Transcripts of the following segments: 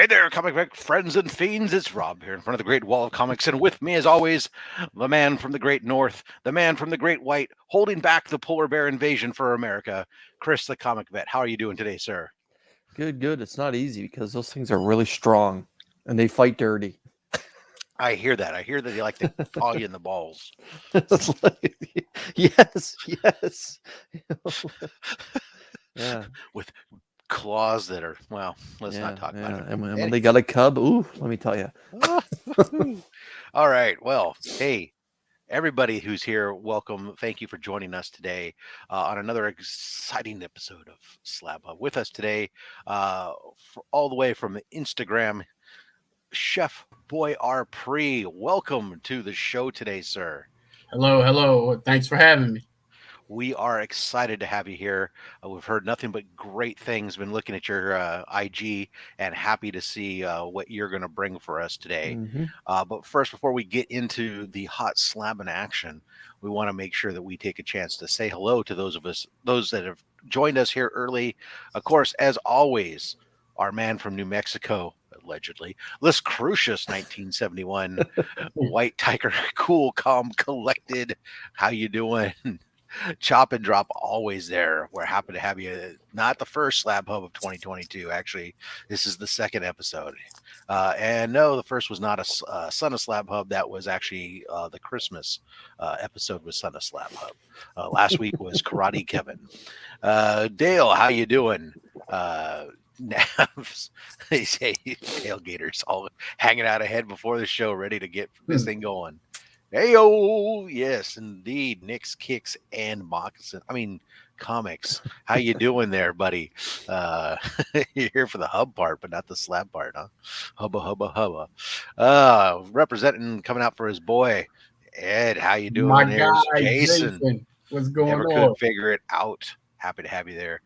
Hey there, comic book friends and fiends. It's Rob here in front of the Great Wall of Comics, and with me, as always, the man from the Great North, the man from the Great White, holding back the polar bear invasion for America, Chris the Comic Vet. How are you doing today, sir? Good, good. It's not easy because those things are really strong and they fight dirty. I hear that. I hear that they like to paw you in the balls It's like- yes, yes. Yeah, with claws that are, well, let's not yeah, talk about yeah. it. And when they got a cub, ooh, let me tell you. All right. Well, hey, everybody who's here, welcome. Thank you for joining us today on another exciting episode of SlabHub. With us today, all the way from Instagram, Chefboyrpre. Welcome to the show today, sir. Hello, hello. Thanks for having me. We are excited to have you here. We've heard nothing but great things. Been looking at your IG and happy to see what you're going to bring for us today. Mm-hmm. But first, before we get into the hot slab in action, we want to make sure that we take a chance to say hello to those that have joined us here early. Of course, as always, our man from New Mexico, allegedly, Les Crucius, 1971, White Tiger, cool, calm, collected. How you doing? Chop and Drop always there. We're happy to have you. Not the first Slab Hub of 2022. Actually, this is the second episode. And no, the first was not a Son of Slab Hub. That was actually the Christmas episode with Son of Slab Hub. Last week was Karate Kevin. Dale, how you doing? Navs, they say tailgaters all hanging out ahead before the show, ready to get this thing going. Hey, oh, yes, indeed. Nick's Kicks and Moccasin. I mean, comics. How you doing there, buddy? You're here for the hub part, but not the slab part, huh? Hubba, hubba, hubba. Representing, coming out for his boy, Ed. How you doing? My There's guy, Jason. Jason. What's going Never on? could figure it out. Happy to have you there.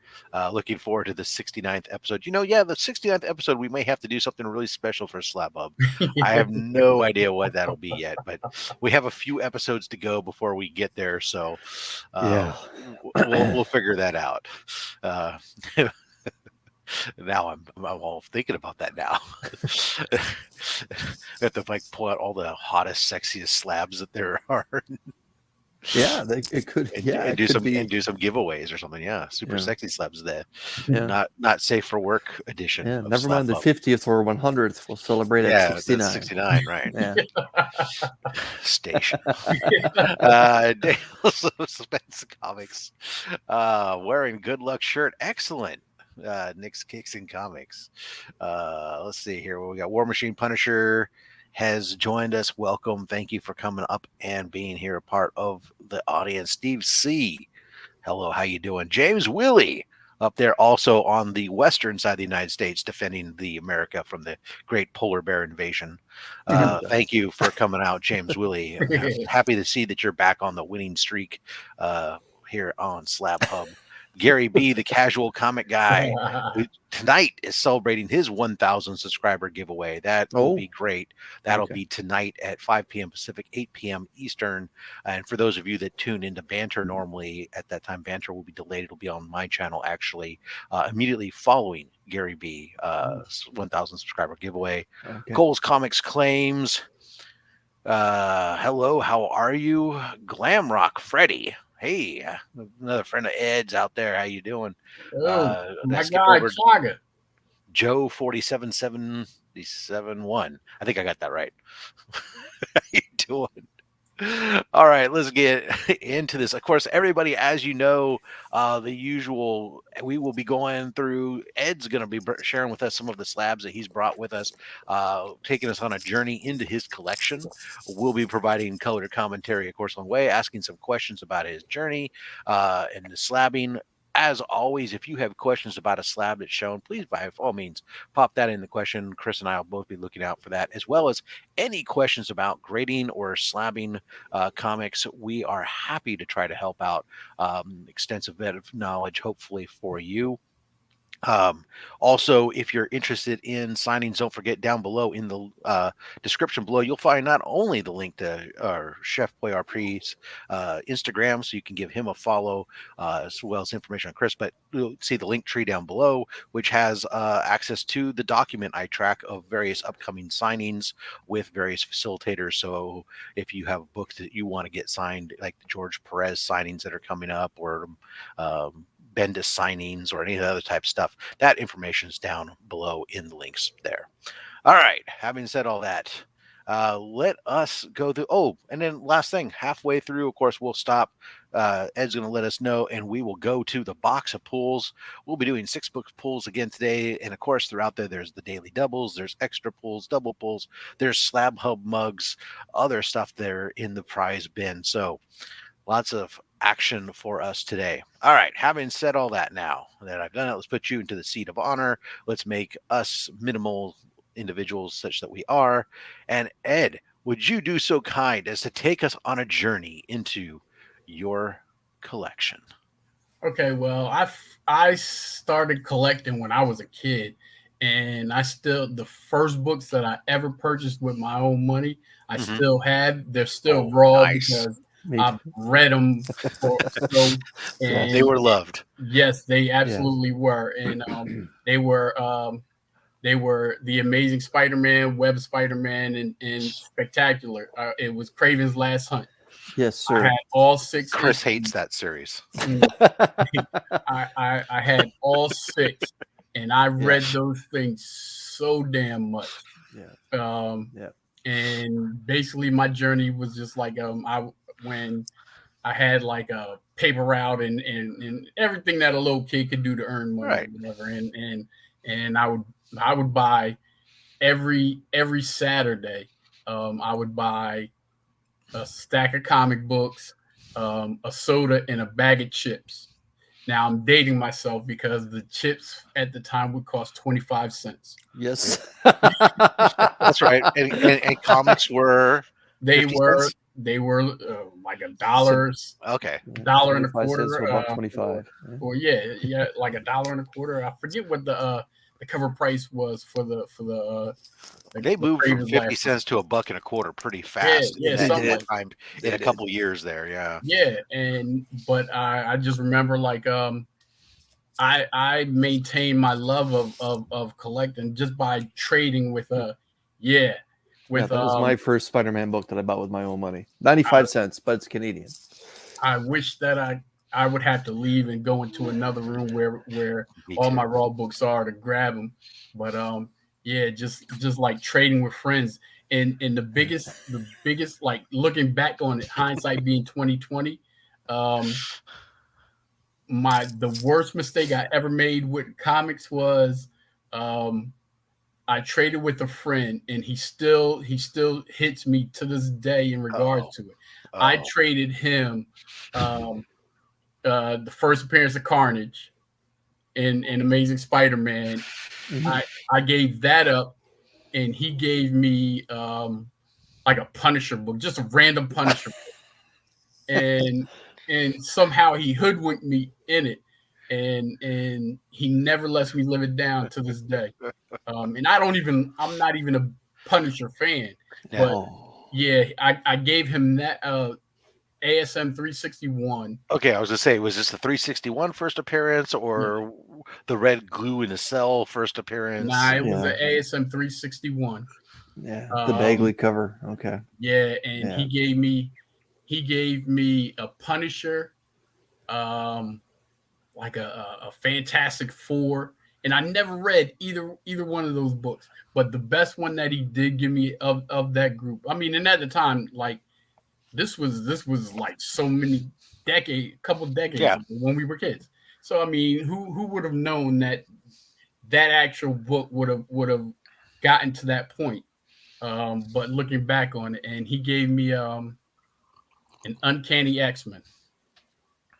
Looking forward to the 69th episode. Yeah, the 69th episode, we may have to do something really special for Slab Hub. I have no idea what that'll be yet, but we have a few episodes to go before we get there. So Yeah. we'll figure that out. Now I'm all thinking about that now. I have to like pull out all the hottest, sexiest slabs that there are. Yeah, it could. And, Yeah, and it do could some be. and do some giveaways or something. Yeah, super Yeah. sexy slabs there. Yeah. Not safe for work edition. Yeah. Of Never Slab mind the Hub. 50th or 100th. We'll celebrate at Yeah, 69. that's 69, right? Yeah. Station. Dale's Suspense Comics. Wearing Good Luck shirt. Excellent. Nick's Kicks and Comics. Let's see here. We got War Machine Punisher has joined us. Welcome. Thank you for coming up and being here, a part of the audience. Steve C. Hello, how you doing? James Willie up there, also on the western side of the United States, defending the America from the great polar bear invasion. Thank you for coming out, James Willie. I'm happy to see that you're back on the winning streak here on Slab Hub. Gary B, the casual comic guy, who tonight is celebrating his 1,000 subscriber giveaway. That will be great. That'll be tonight at 5 p.m. Pacific, 8 p.m. Eastern. And for those of you that tune into Banter normally, at that time, Banter will be delayed. It'll be on my channel, actually, immediately following Gary B 1,000 subscriber giveaway. Okay. Cole's Comics claims, hello, how are you? Glamrock Freddy. Hey, another friend of Ed's out there. How you doing? Oh, my Let's skip guy, over Saga. Joe 47777. I think I got that right. How you doing? All right, let's get into this. Of course, everybody, as you know, the usual, we will be going through, Ed's going to be sharing with us some of the slabs that he's brought with us, taking us on a journey into his collection. We'll be providing colored commentary, of course, on the way, asking some questions about his journey and the slabbing. As always, if you have questions about a slab that's shown, please, by all means, pop that in the question. Chris and I will both be looking out for that, as well as any questions about grading or slabbing comics. We are happy to try to help out. Extensive bit of knowledge, hopefully, for you. Also, if you're interested in signings, don't forget down below in the description below, you'll find not only the link to our Chefboyrpre's Instagram, so you can give him a follow, as well as information on Chris, but you'll see the link tree down below, which has access to the document I track of various upcoming signings with various facilitators. So if you have books that you want to get signed, like the George Perez signings that are coming up, or Bendis signings, or any of the other type of stuff, that information is down below in the links there. All right, having said all that, let us go through. Oh, and then last thing, halfway through, of course, we'll stop. Ed's going to let us know, and we will go to the box of pulls. We'll be doing 6 book pulls again today, and of course, throughout there's the daily doubles, there's extra pulls, double pulls, there's SlabHub mugs, other stuff there in the prize bin. So lots of action for us today. All right, having said all that, now that I've done it, let's put you into the seat of honor. Let's make us minimal individuals such that we are. And Ed, would you do so kind as to take us on a journey into your collection? Okay, well, I started collecting when I was a kid, and the first books that I ever purchased with my own money, I still have. They're still raw because I've read them and they were loved. Yes, they absolutely were, and they were The Amazing Spider-Man, Web Spider-Man, and Spectacular. It was Craven's Last Hunt. Yes, sir. I had all 6. Chris hates that series. I had all 6, and I read those things so damn much. And basically my journey was just like when I had like a paper route and everything that a little kid could do to earn money, right, or whatever. And I would buy every Saturday. I would buy a stack of comic books, a soda, and a bag of chips. Now I'm dating myself because the chips at the time would cost 25 cents. Yes, that's right. And comics were they were cents? They were like $1. Okay, $1.25. $1.25. Or like $1.25. I forget what the cover price was for the they moved from 50 cents to $1.25 pretty fast. Yeah, in a couple years there. But I just remember like I maintained my love of collecting just by trading with that was my first Spider-Man book that I bought with my own money. 95 cents, but it's Canadian. I wish that I would have to leave and go into another room where all my raw books are to grab them. But just like trading with friends. And the biggest like looking back on it, hindsight being 2020, the worst mistake I ever made with comics was I traded with a friend, and he still hits me to this day in regards to it. I traded him the first appearance of Carnage in Amazing Spider-Man. I gave that up, and he gave me like a Punisher book, just a random Punisher book. And somehow he hoodwinked me in it, and he never lets me live it down to this day. And I'm not even a Punisher fan, but I gave him that ASM 361. Okay, I was gonna say, was this the 361 first appearance or the red glue in the cell first appearance? Nah, it was the ASM 361. Yeah, the Bagley cover. Okay. Yeah, and he gave me a Punisher, like a Fantastic Four, and I never read either one of those books. But the best one that he did give me of that group, I mean, and at the time, like this was like so many couple decades ago when we were kids. So I mean, who would have known that actual book would have gotten to that point? But looking back on it, and he gave me an Uncanny X-Men.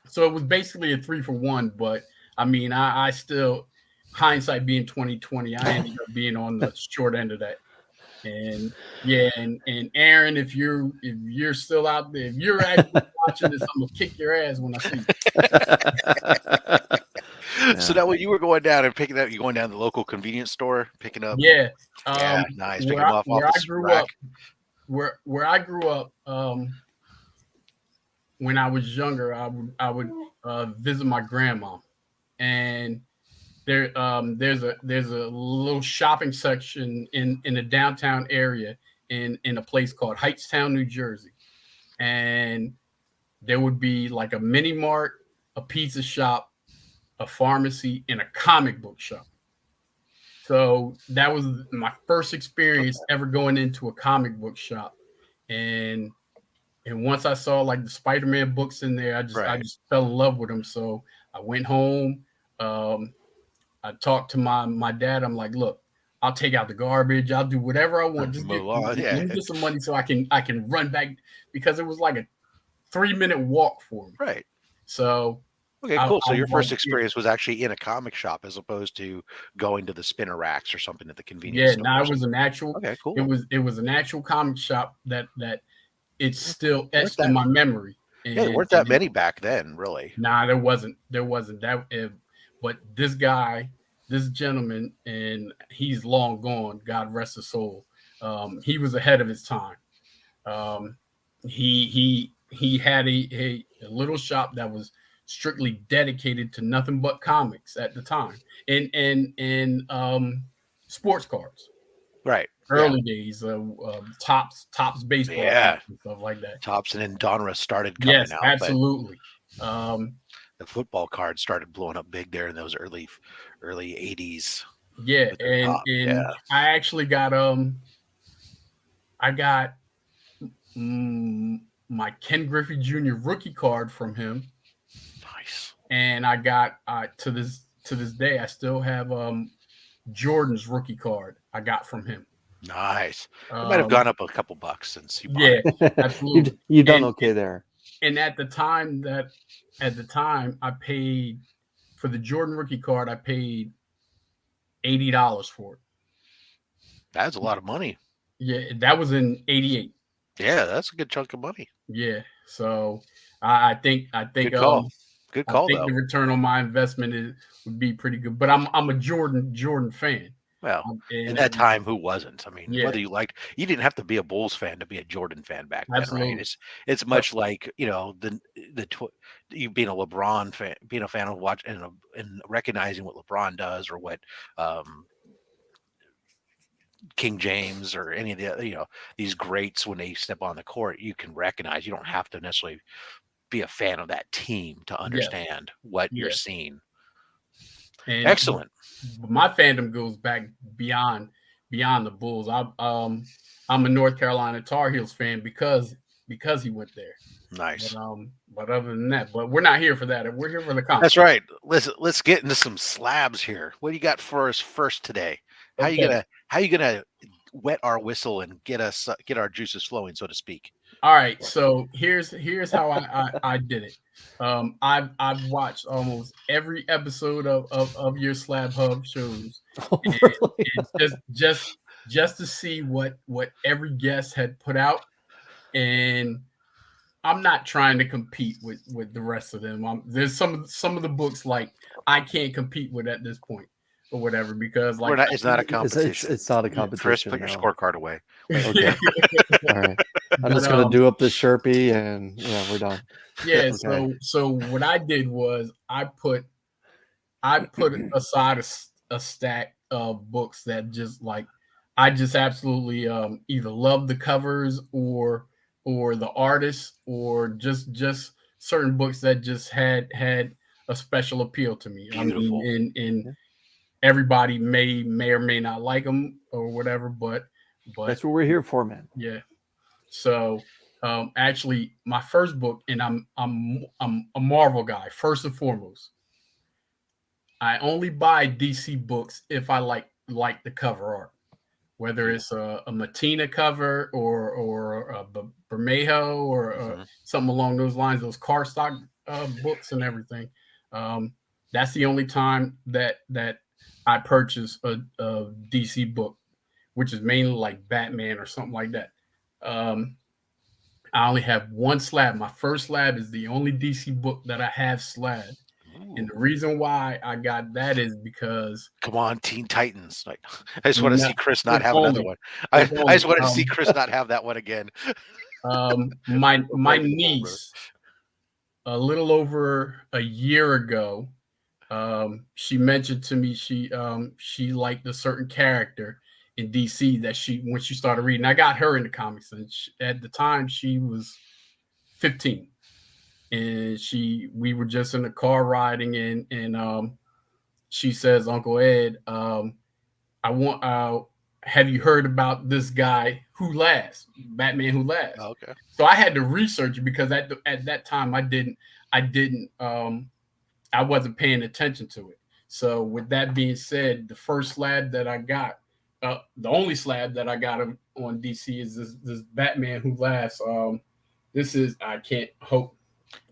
So it was basically a 3-for-1, but I mean, I still, hindsight being 2020, I ended up being on the short end of that. And and Aaron, if you're still out there, if you're actually watching this, I'm gonna kick your ass when I see you. So now when you were going down and picking up, you going down to the local convenience store, picking up. Yeah. Yeah, nice. Pick them off Where the I grew rack. up, where I grew up, when I was younger, I would visit my grandma, and there's a little shopping section in the downtown area in a place called Heightstown, New Jersey, and there would be like a mini mart, a pizza shop, a pharmacy, and a comic book shop. So that was my first experience ever going into a comic book shop, and once I saw like the Spider-Man books in there, I just fell in love with them. So I went home. I talked to my dad. I'm like, look, I'll take out the garbage. I'll do whatever I want. Just let me get some money so I can run back, because it was like a 3-minute walk for me. Right. So okay, cool. So your first experience was actually in a comic shop as opposed to going to the spinner racks or something at the convenience store. Yeah, no, it was an actual. Okay, cool. It was an actual comic shop that it's still etched in my memory. And, yeah, there weren't that many back then, really. Nah, there wasn't that. But this guy, this gentleman, and he's long gone, God rest his soul. He was ahead of his time. He had a little shop that was strictly dedicated to nothing but comics at the time, and sports cards. Right. Early days, Tops baseball, and stuff like that. Tops, and then Donruss started coming out. Yes, absolutely. The football cards started blowing up big there in those early 80s. Yeah, and I actually got my Ken Griffey Jr. rookie card from him. Nice. And I got to this day I still have Jordan's rookie card I got from him. Nice. It might have gone up a couple bucks since you bought it. Absolutely. You done okay there. And at the time I paid for the Jordan rookie card, I paid $80 for it. That's a lot of money. Yeah, that was in '88. Yeah, that's a good chunk of money. Yeah, so I think good call. Good call. I think the return on my investment would be pretty good. But I'm a Jordan fan. Well, in that time, who wasn't? I mean, whether you didn't have to be a Bulls fan to be a Jordan fan back then, right? It's much like, you you being a LeBron fan, being a fan of watching and recognizing what LeBron does, or what King James or any of the these greats, when they step on the court, you can recognize. You don't have to necessarily be a fan of that team to understand what you're seeing. And excellent. My fandom goes back beyond the Bulls. I'm a North Carolina Tar Heels fan because he went there. Nice. But other than that, but we're not here for that. We're here for the conference. That's right. Let's get into some slabs here. What do you got for us first today? How you gonna wet our whistle and get our juices flowing, so to speak? All right, so here's how I did it. I've watched almost every episode of your SlabHub shows, and just to see what every guest had put out, and I'm not trying to compete with the rest of them. There's some of the books like I can't compete with at this point, or whatever, because it's not a competition. It's not a competition. Chris, put your scorecard away. Okay. All right. I'm just gonna do up the Sherpie, and we're done. Yeah. Okay. So what I did was I put aside a stack of books that I just absolutely either love the covers or the artists, or just certain books that just had a special appeal to me. Beautiful. I mean, and everybody may or may not like them or whatever, but that's what we're here for, man. Yeah. So actually, my first book, and I'm a Marvel guy first and foremost. I only buy DC books if I like the cover art, whether it's a Matina cover or a Bermejo or something along those lines. Those cardstock books and everything. That's the only time that I purchase a DC book, which is mainly like Batman or something like that. I only have one slab. My first slab is the only DC book that I have slabbed, And the reason why I got that is because come on, Teen Titans. Like, I just want to see Chris not have another one. I If only, just want to see Chris not have that one again. my Break the mold, niece, a little over a year ago, she mentioned to me she liked a certain character in DC that when she started reading. I got her into comics, and at the time she was 15, and we were just in the car riding, and she says, "Uncle Ed, have you heard about this guy Who Laughs, Batman Who Laughs?" Oh, okay. So I had to research it because at that time I wasn't paying attention to it. So with that being said, the first slab that I got, the only slab that I got on DC is this Batman Who Laughs. This is, I can't hope.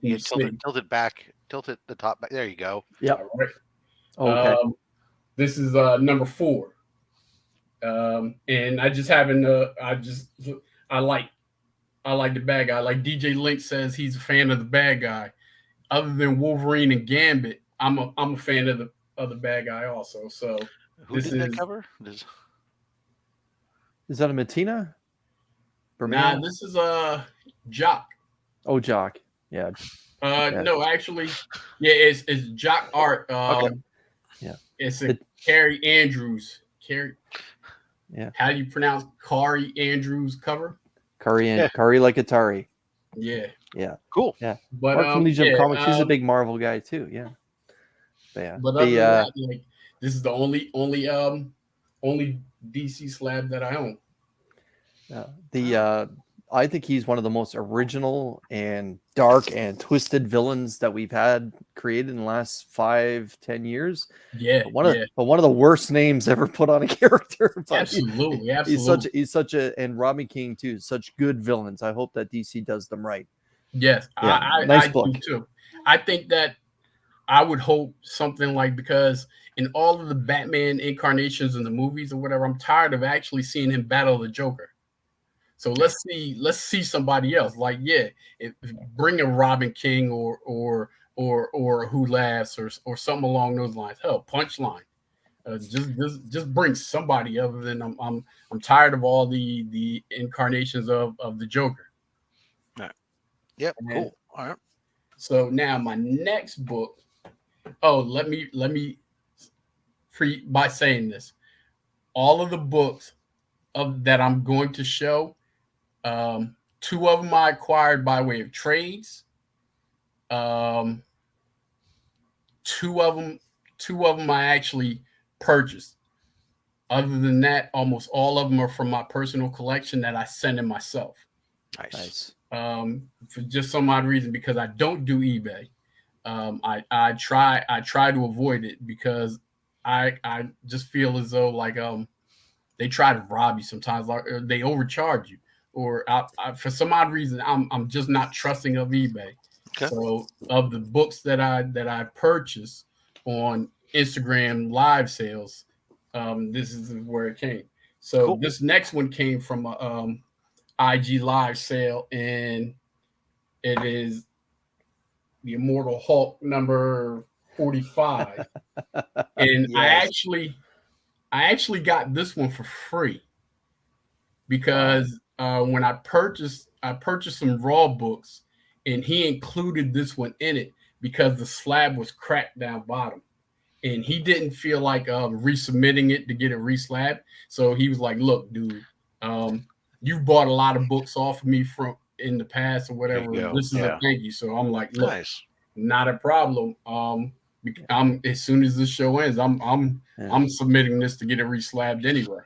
You tilt it back, tilt it the top back. There you go. Yep. All right. Okay. This is number 4. And I just haven't. I like the bad guy. Like DJ Link says, he's a fan of the bad guy. Other than Wolverine and Gambit, I'm a fan of the bad guy also. So who did that cover? Is that a Matina? Nah, this is Jock. Oh, Jock. Yeah. No, actually, yeah, it's Jock art. Okay. Yeah. It's a Carrie Andrews. Yeah. How do you pronounce Carrie Andrews cover? Curry like Atari. Yeah. Yeah. Cool. Yeah. But Mark from Legion of Comics, he's a big Marvel guy too. Yeah. But yeah. But other than that, like, this is the only DC slab that I own. I think he's one of the most original and dark and twisted villains that we've had created in the last 5-10 years. Yeah. But one of the worst names ever put on a character. Absolutely. He's such and Robbie King too, such good villains. I hope that DC does them right. Yes. Yeah, I do too. I think that I would hope something like, because in all of the Batman incarnations in the movies or whatever, I'm tired of actually seeing him battle the Joker. So let's see somebody else. Like, bring a Robin King or Who Laughs or something along those lines. Hell, Punchline. Just bring somebody other than I'm tired of all the incarnations of the Joker. Right. Yep. Cool. All right. So now my next book. Oh, let me by saying this, all of the books that I'm going to show. 2 of them I acquired by way of trades. 2 of them I actually purchased. Other than that, almost all of them are from my personal collection that I send in myself. Nice. For just some odd reason, because I don't do eBay. I try to avoid it because I just feel as though like they try to rob you sometimes, like they overcharge you. Or for some odd reason, I'm just not trusting of eBay. Okay. So of the books that I purchased on Instagram live sales, this is where it came. So cool. This next one came from a IG live sale, and it is the Immortal Hulk number 45. And yes. I actually got this one for free because when I purchased some raw books, and he included this one in it because the slab was cracked down bottom, and he didn't feel like resubmitting it to get it reslabbed. So he was like, "Look, dude, you've bought a lot of books off of me from in the past or whatever. This is a thank you." So I'm like, "Look, nice. Not a problem. As soon as this show ends, I'm submitting this to get it reslabbed anyway."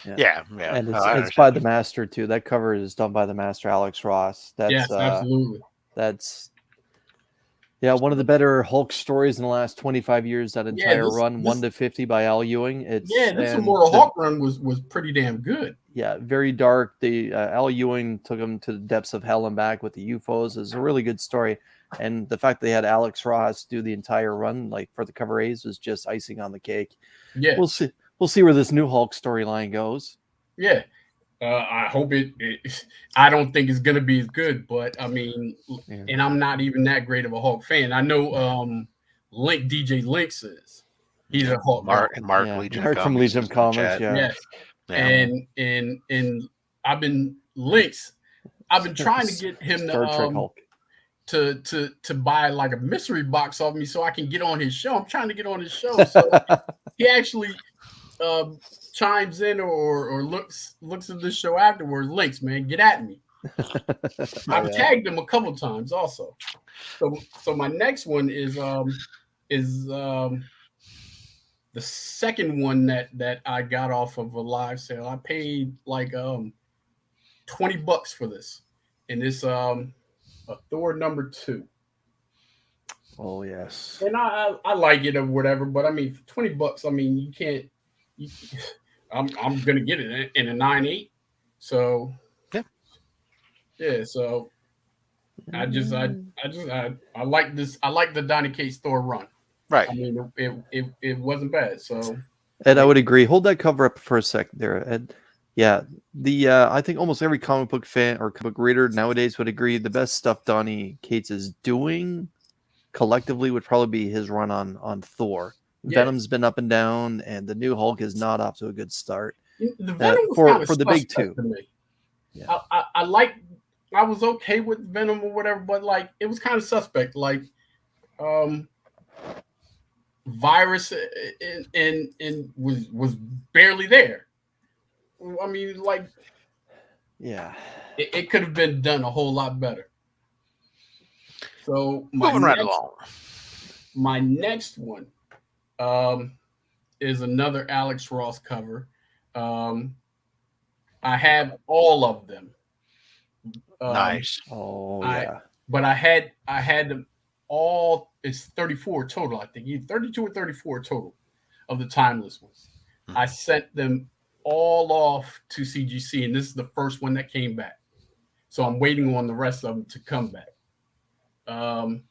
Yeah. And it's by the master too. That cover is done by the master, Alex Ross. Yes, absolutely. That's one of the better Hulk stories in the last 25 years. That entire run, 1-50 by Al Ewing. This Immortal Hulk run was pretty damn good. Yeah, very dark. The Al Ewing took him to the depths of hell and back with the UFOs. It's a really good story. And the fact they had Alex Ross do the entire run, like for the cover A's, was just icing on the cake. Yeah, we'll see. We'll see where this new Hulk storyline goes. Yeah, I hope it. I don't think it's gonna be as good, but I mean, and I'm not even that great of a Hulk fan. I know Link DJ Links is. He's a Hulk guy. Mark Yeah, Legion Mark from Comics Legion is in the Comics, chat. yeah. Yes. Yeah. And I've been Links. I've been trying to get him Star Trek Hulk. to buy like a mystery box off me so I can get on his show. I'm trying to get on his show. So he actually chimes in or looks at this show afterwards. Links, man, get at me. I've tagged him a couple times also. So my next one is the second one that I got off of a live sale. I paid like $20 for this, and it's a Thor #2. Oh yes. And I like it or whatever, but I mean for $20, I mean you can't. I'm gonna get it in a 9.8. So yeah. So I like this. I like the Donny Cates Thor run. Right. I mean it wasn't bad. So Ed, I would agree. Hold that cover up for a second there, Ed. Yeah, I think almost every comic book fan or comic book reader nowadays would agree the best stuff Donny Cates is doing collectively would probably be his run on Thor. Yeah. Venom's been up and down, and the new Hulk is not off to a good start. The Venom was for the big two. To me. Yeah. I was okay with Venom or whatever, but like it was kind of suspect. Like Virus and was barely there. I mean, like, yeah, it could have been done a whole lot better. So moving right along. My next one is another Alex Ross cover. I have all of them. Nice. Oh yeah. But I had them all. It's 34 total, I think. Either 32 or 34 total of the timeless ones. I sent them all off to CGC, and this is the first one that came back. So I'm waiting on the rest of them to come back. Now,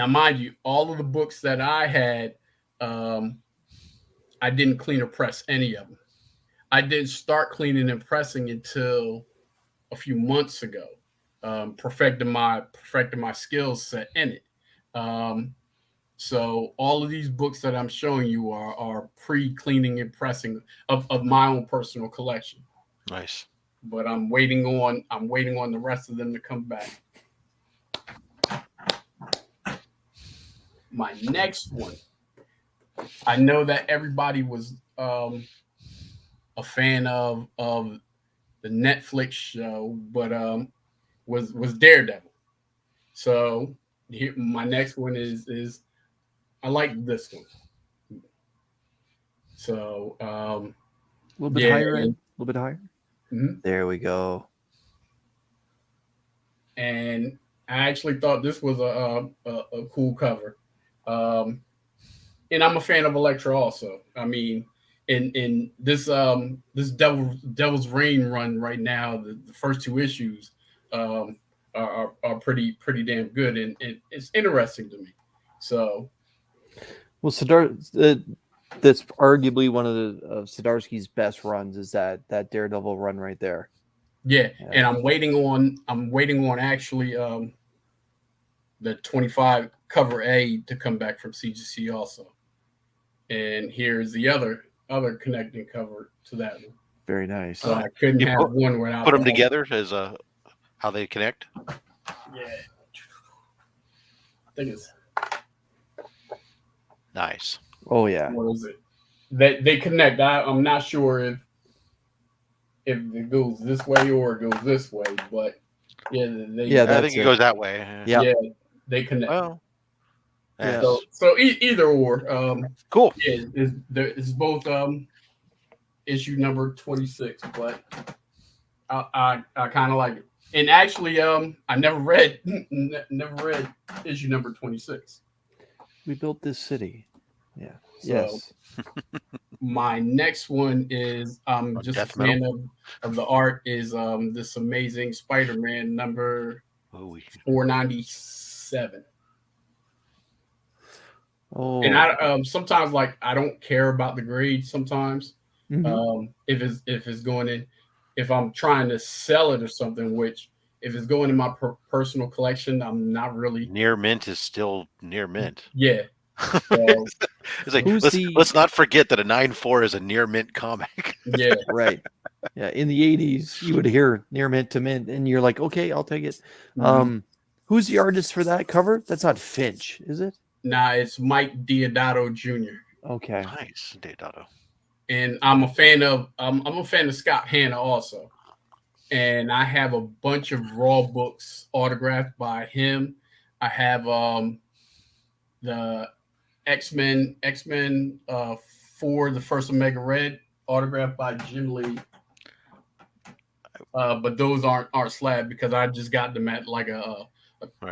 mind you, all of the books that I had, I didn't clean or press any of them. I didn't start cleaning and pressing until a few months ago, perfecting my skill set in it. So all of these books that I'm showing you are pre-cleaning and pressing of my own personal collection. Nice. But I'm waiting on the rest of them to come back. My next one, I know that everybody was a fan of the Netflix show, but was Daredevil. So here, my next one is I like this one. So a little bit higher, a little bit higher. Mm-hmm. There we go. And I actually thought this was a cool cover. And I'm a fan of Elektra also. I mean, in this Devil's Reign run right now, the first two issues are pretty damn good, and it's interesting to me. So, well, that's arguably one of Zdarsky's best runs is that Daredevil run right there. Yeah, and I'm waiting on actually the 25 cover A to come back from CGC also. And here's the other connecting cover to that one. Very nice. So I couldn't have one without put them together as how they connect. Yeah, I think it's nice. Oh yeah. What is it? They connect. I'm not sure if it goes this way or it goes this way, but yeah, I think it goes that way. Yeah, they connect. Well, yeah. So either or. Cool. Yeah, it's both issue number 26, but I kind of like it. And actually, I never read issue number 26. We built this city. Yeah. So, yes. My next one is just a fan of the art is this amazing Spider-Man number 497. Oh. And I sometimes I don't care about the grade sometimes. Mm-hmm. If it's going in, if I'm trying to sell it or something, which if it's going in my personal collection, I'm not really. Near mint is still near mint. Yeah. So, It's like Who's let's not forget that a 9.4 is a near mint comic. yeah. Right. Yeah. In the 80s, you would hear near mint to mint, and you're like, okay, I'll take it. Mhm. Who's the artist for that cover? That's not Finch, is it? Nah, it's Mike Diodato Jr. Okay. Nice, Deodato. And I'm a fan of Scott Hanna also. And I have a bunch of Raw books autographed by him. I have the X-Men 4, the first Omega Red, autographed by Jim Lee. But those aren't slab because I just got them at like a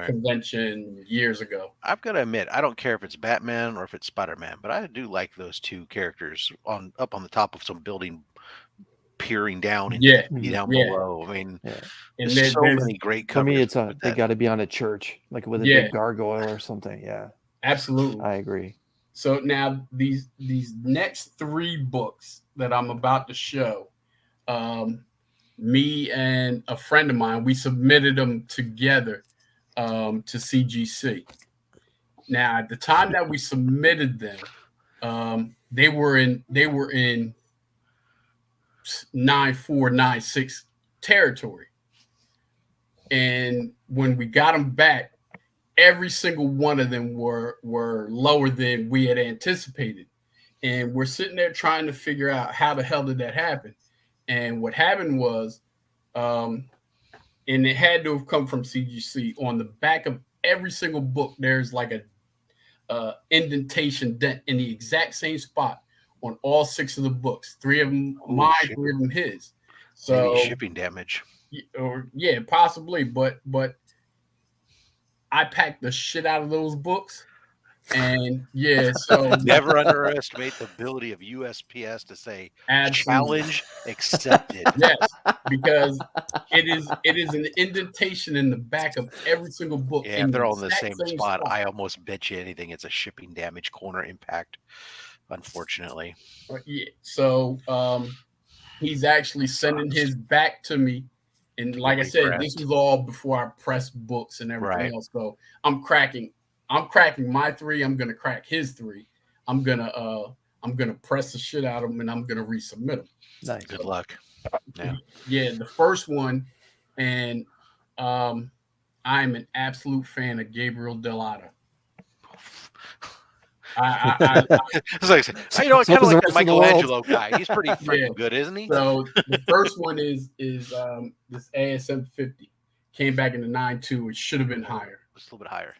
convention years ago. I've got to admit, I don't care if it's Batman or if it's Spider-Man, but I do like those two characters up on the top of some building, peering down and down below. I mean, and there's so many great covers. For me, it's they got to be on a church, like with a big gargoyle or something. Yeah, absolutely. I agree. So now these next 3 books that I'm about to show, me and a friend of mine, we submitted them together to CGC. Now, at the time that we submitted them, they were in 9.4, 9.6 territory. And when we got them back, every single one of them were lower than we had anticipated. And we're sitting there trying to figure out how the hell did that happen. And what happened was, and it had to have come from CGC, on the back of every single book, there's like a indentation dent in the exact same spot on all 6 of the books. 3 of them mine, 3 of them his. So maybe shipping damage. Or possibly, but I packed the shit out of those books. And so never underestimate the ability of USPS to say challenge accepted. Yes, because it is an indentation in the back of every single book. Yeah, if they're all in the same spot, I almost bet you anything it's a shipping damage corner impact, unfortunately. So he's actually sending his back to me. And like I said, this was all before I pressed books and everything else. So I'm cracking my 3. I'm gonna crack his 3. I'm gonna press the shit out of them, and I'm gonna resubmit them. Nice. Good luck. Yeah. The first one, and I'm an absolute fan of Gabriel Dell'Otto. I kind of like the Michelangelo guy. He's pretty freaking good, isn't he? So the first one is this ASM 50. Came back in the 9.2. It should have been higher. Just a little bit higher.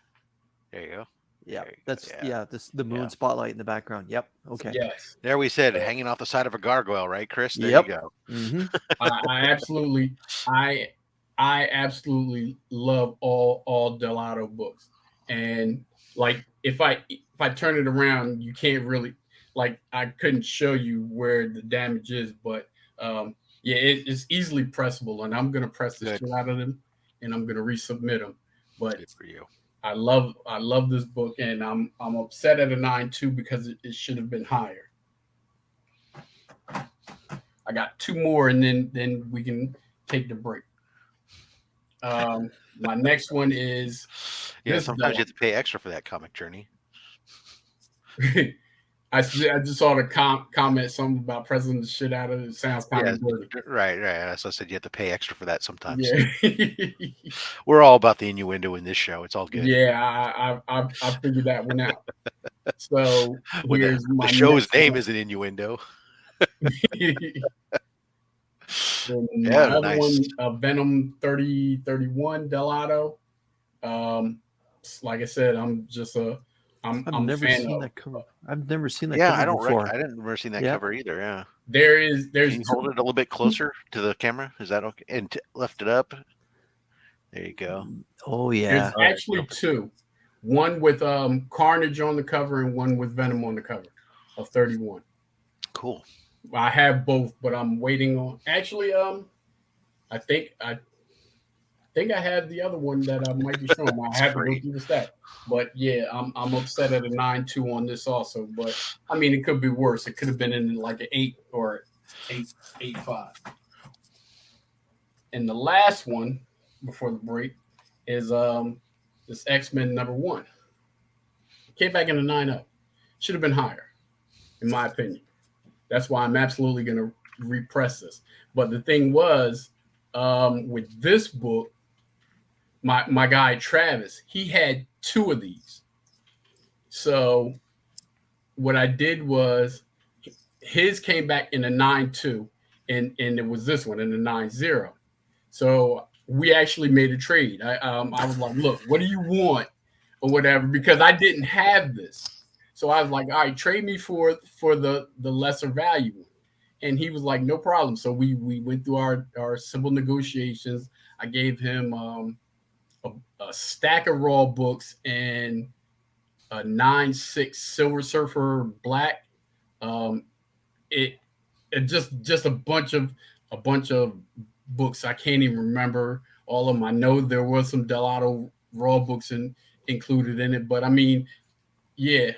There you go. Yeah, that's the moon spotlight in the background. Yep. Okay. Yes. There we said hanging off the side of a gargoyle, right, Chris? There you go. Mm-hmm. I absolutely love all Dell'Otto books, and like if I turn it around, you can't really I couldn't show you where the damage is, but it's easily pressable, and I'm gonna press the shit out of them, and I'm gonna resubmit them. But good for you. I love this book, and I'm upset at a 9.2 because it should have been higher. I got 2 more, and then we can take the break. My next one is sometimes you have to pay extra for that comic journey. I just saw the comment something about pressing the shit out of it. It sounds kind of dirty. Right. So I said you have to pay extra for that sometimes. Yeah. We're all about the innuendo in this show. It's all good. Yeah, I figured that one out. So here's the show's name is an innuendo. Another one, Venom 3031 Dell'Otto. Like I said, I'm never seen that cover. I've never seen that cover before. I didn't never seen that cover either. Yeah. There's Can you hold it a little bit closer to the camera? Is that okay? And lift it up. There you go. Oh yeah. There's actually 2. One with Carnage on the cover and one with Venom on the cover of 31. Cool. I have both, but I'm waiting on. Actually, I think I have the other one that I might be showing. I have to go through the stack. But yeah, I'm upset at a 9.2 on this also. But I mean, it could be worse. It could have been in like an 8 or 8.5. And the last one before the break is this X-Men #1. Came back in a 9.0. Should have been higher, in my opinion. That's why I'm absolutely going to repress this. But the thing was, with this book, my guy Travis, he had 2 of these. So what I did was his came back in a 9.2, and it was this one in a 9.0. So we actually made a trade. I was like, look, what do you want or whatever, because I didn't have this. So I was like, all right, trade me for the lesser value one. And he was like, no problem. So we went through our simple negotiations. I gave him a stack of raw books and a 9.6 Silver Surfer Black. Um, it just a bunch of books. I can't even remember all of them. I know there was some Delato raw books included in it, but I mean, yeah,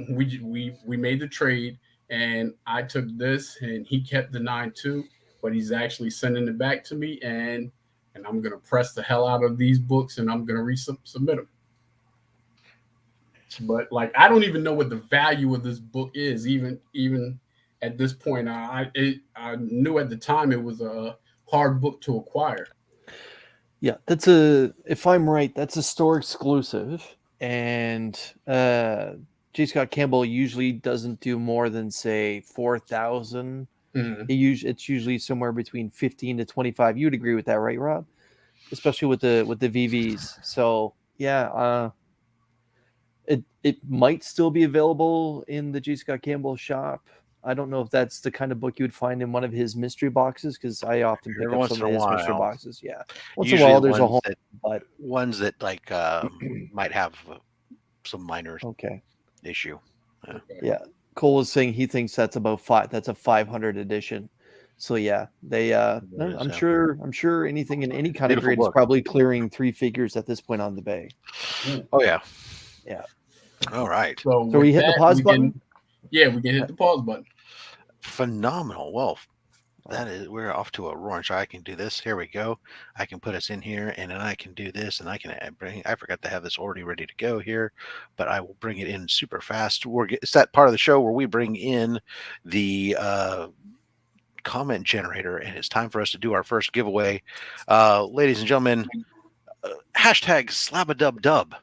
we made the trade, and I took this, and he kept the 9.2, but he's actually sending it back to me, and I'm gonna press the hell out of these books, and I'm gonna resubmit them. But like, I don't even know what the value of this book is, even at this point. I knew at the time it was a hard book to acquire. Yeah, if I'm right, that's a store exclusive, and J. Scott Campbell usually doesn't do more than say 4,000. Mm-hmm. It's usually somewhere between 15 to 25. You'd agree with that, right, Rob? Especially with the VVs. So yeah, it might still be available in the J. Scott Campbell shop. I don't know if that's the kind of book you would find in one of his mystery boxes, because I often pick Every up once some in of a his mystery while. boxes. Yeah, once in a Usually while the there's a ones home, that but ones that like might have some minor okay. issue. Yeah, Cole was saying he thinks that's about five. That's a 500 edition. So yeah, they. No, I'm sure anything in any kind of Beautiful grade is book. probably clearing 3 figures at this point on the bay. Oh yeah. Yeah. All right. So So we hit the pause button. Yeah, we can hit the pause button. Phenomenal. Well, we're off to a roaring. So I can do this. Here we go. I can put us in here, and then I can do this, and I can bring. I forgot to have this already ready to go here, but I will bring it in super fast. It's that part of the show where we bring in the comment generator, and it's time for us to do our first giveaway. Ladies and gentlemen, hashtag SlabHub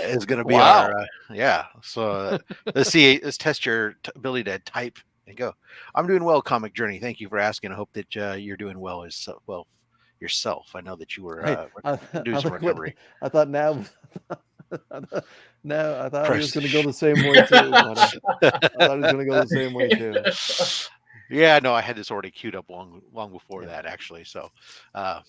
is going to be Wow. our So let's test your ability to type and go. I'm doing well, Comic Journey. Thank you for asking. I hope that you're doing well as well yourself. I know that you were doing some recovery. I thought now. No, I thought he was going to go Precious. the same way too. I thought he was going to go the same way too. Yeah, no, I had this already queued up long before that, actually. So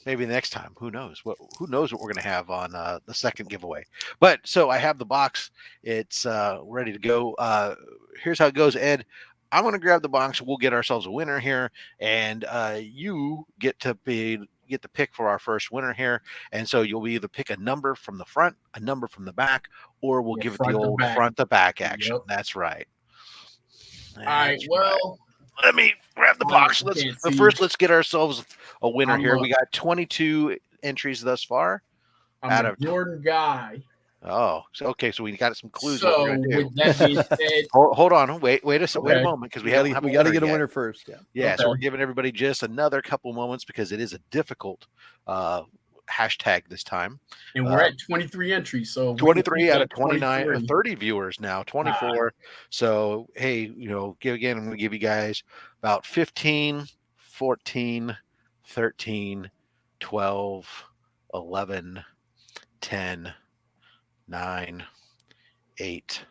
maybe next time, who knows? Who knows what we're going to have on the second giveaway? But so I have the box; it's ready to go. Here's how it goes, Ed. I'm going to grab the box. We'll get ourselves a winner here, and you get to pick for our first winner here. And so you'll either pick a number from the front, a number from the back, or we'll give it the old front to back action. Yep. That's right. All right. Well, let me grab the box. Let's get ourselves a winner here. We got 22 entries thus far. I'm a Jordan guy. Oh, so okay. So we got some clues. So what we're gonna do. With that being said, hold on. Wait a moment, because we got to get a winner first. Yeah. Yeah. Okay. So we're giving everybody just another couple moments, because it is a difficult hashtag this time. And we're at 23 entries. So 23 out of 29 or 30 viewers now, 24. So, hey, I'm going to give you guys about 15, 14, 13, 12, 11, 10, 9, 8,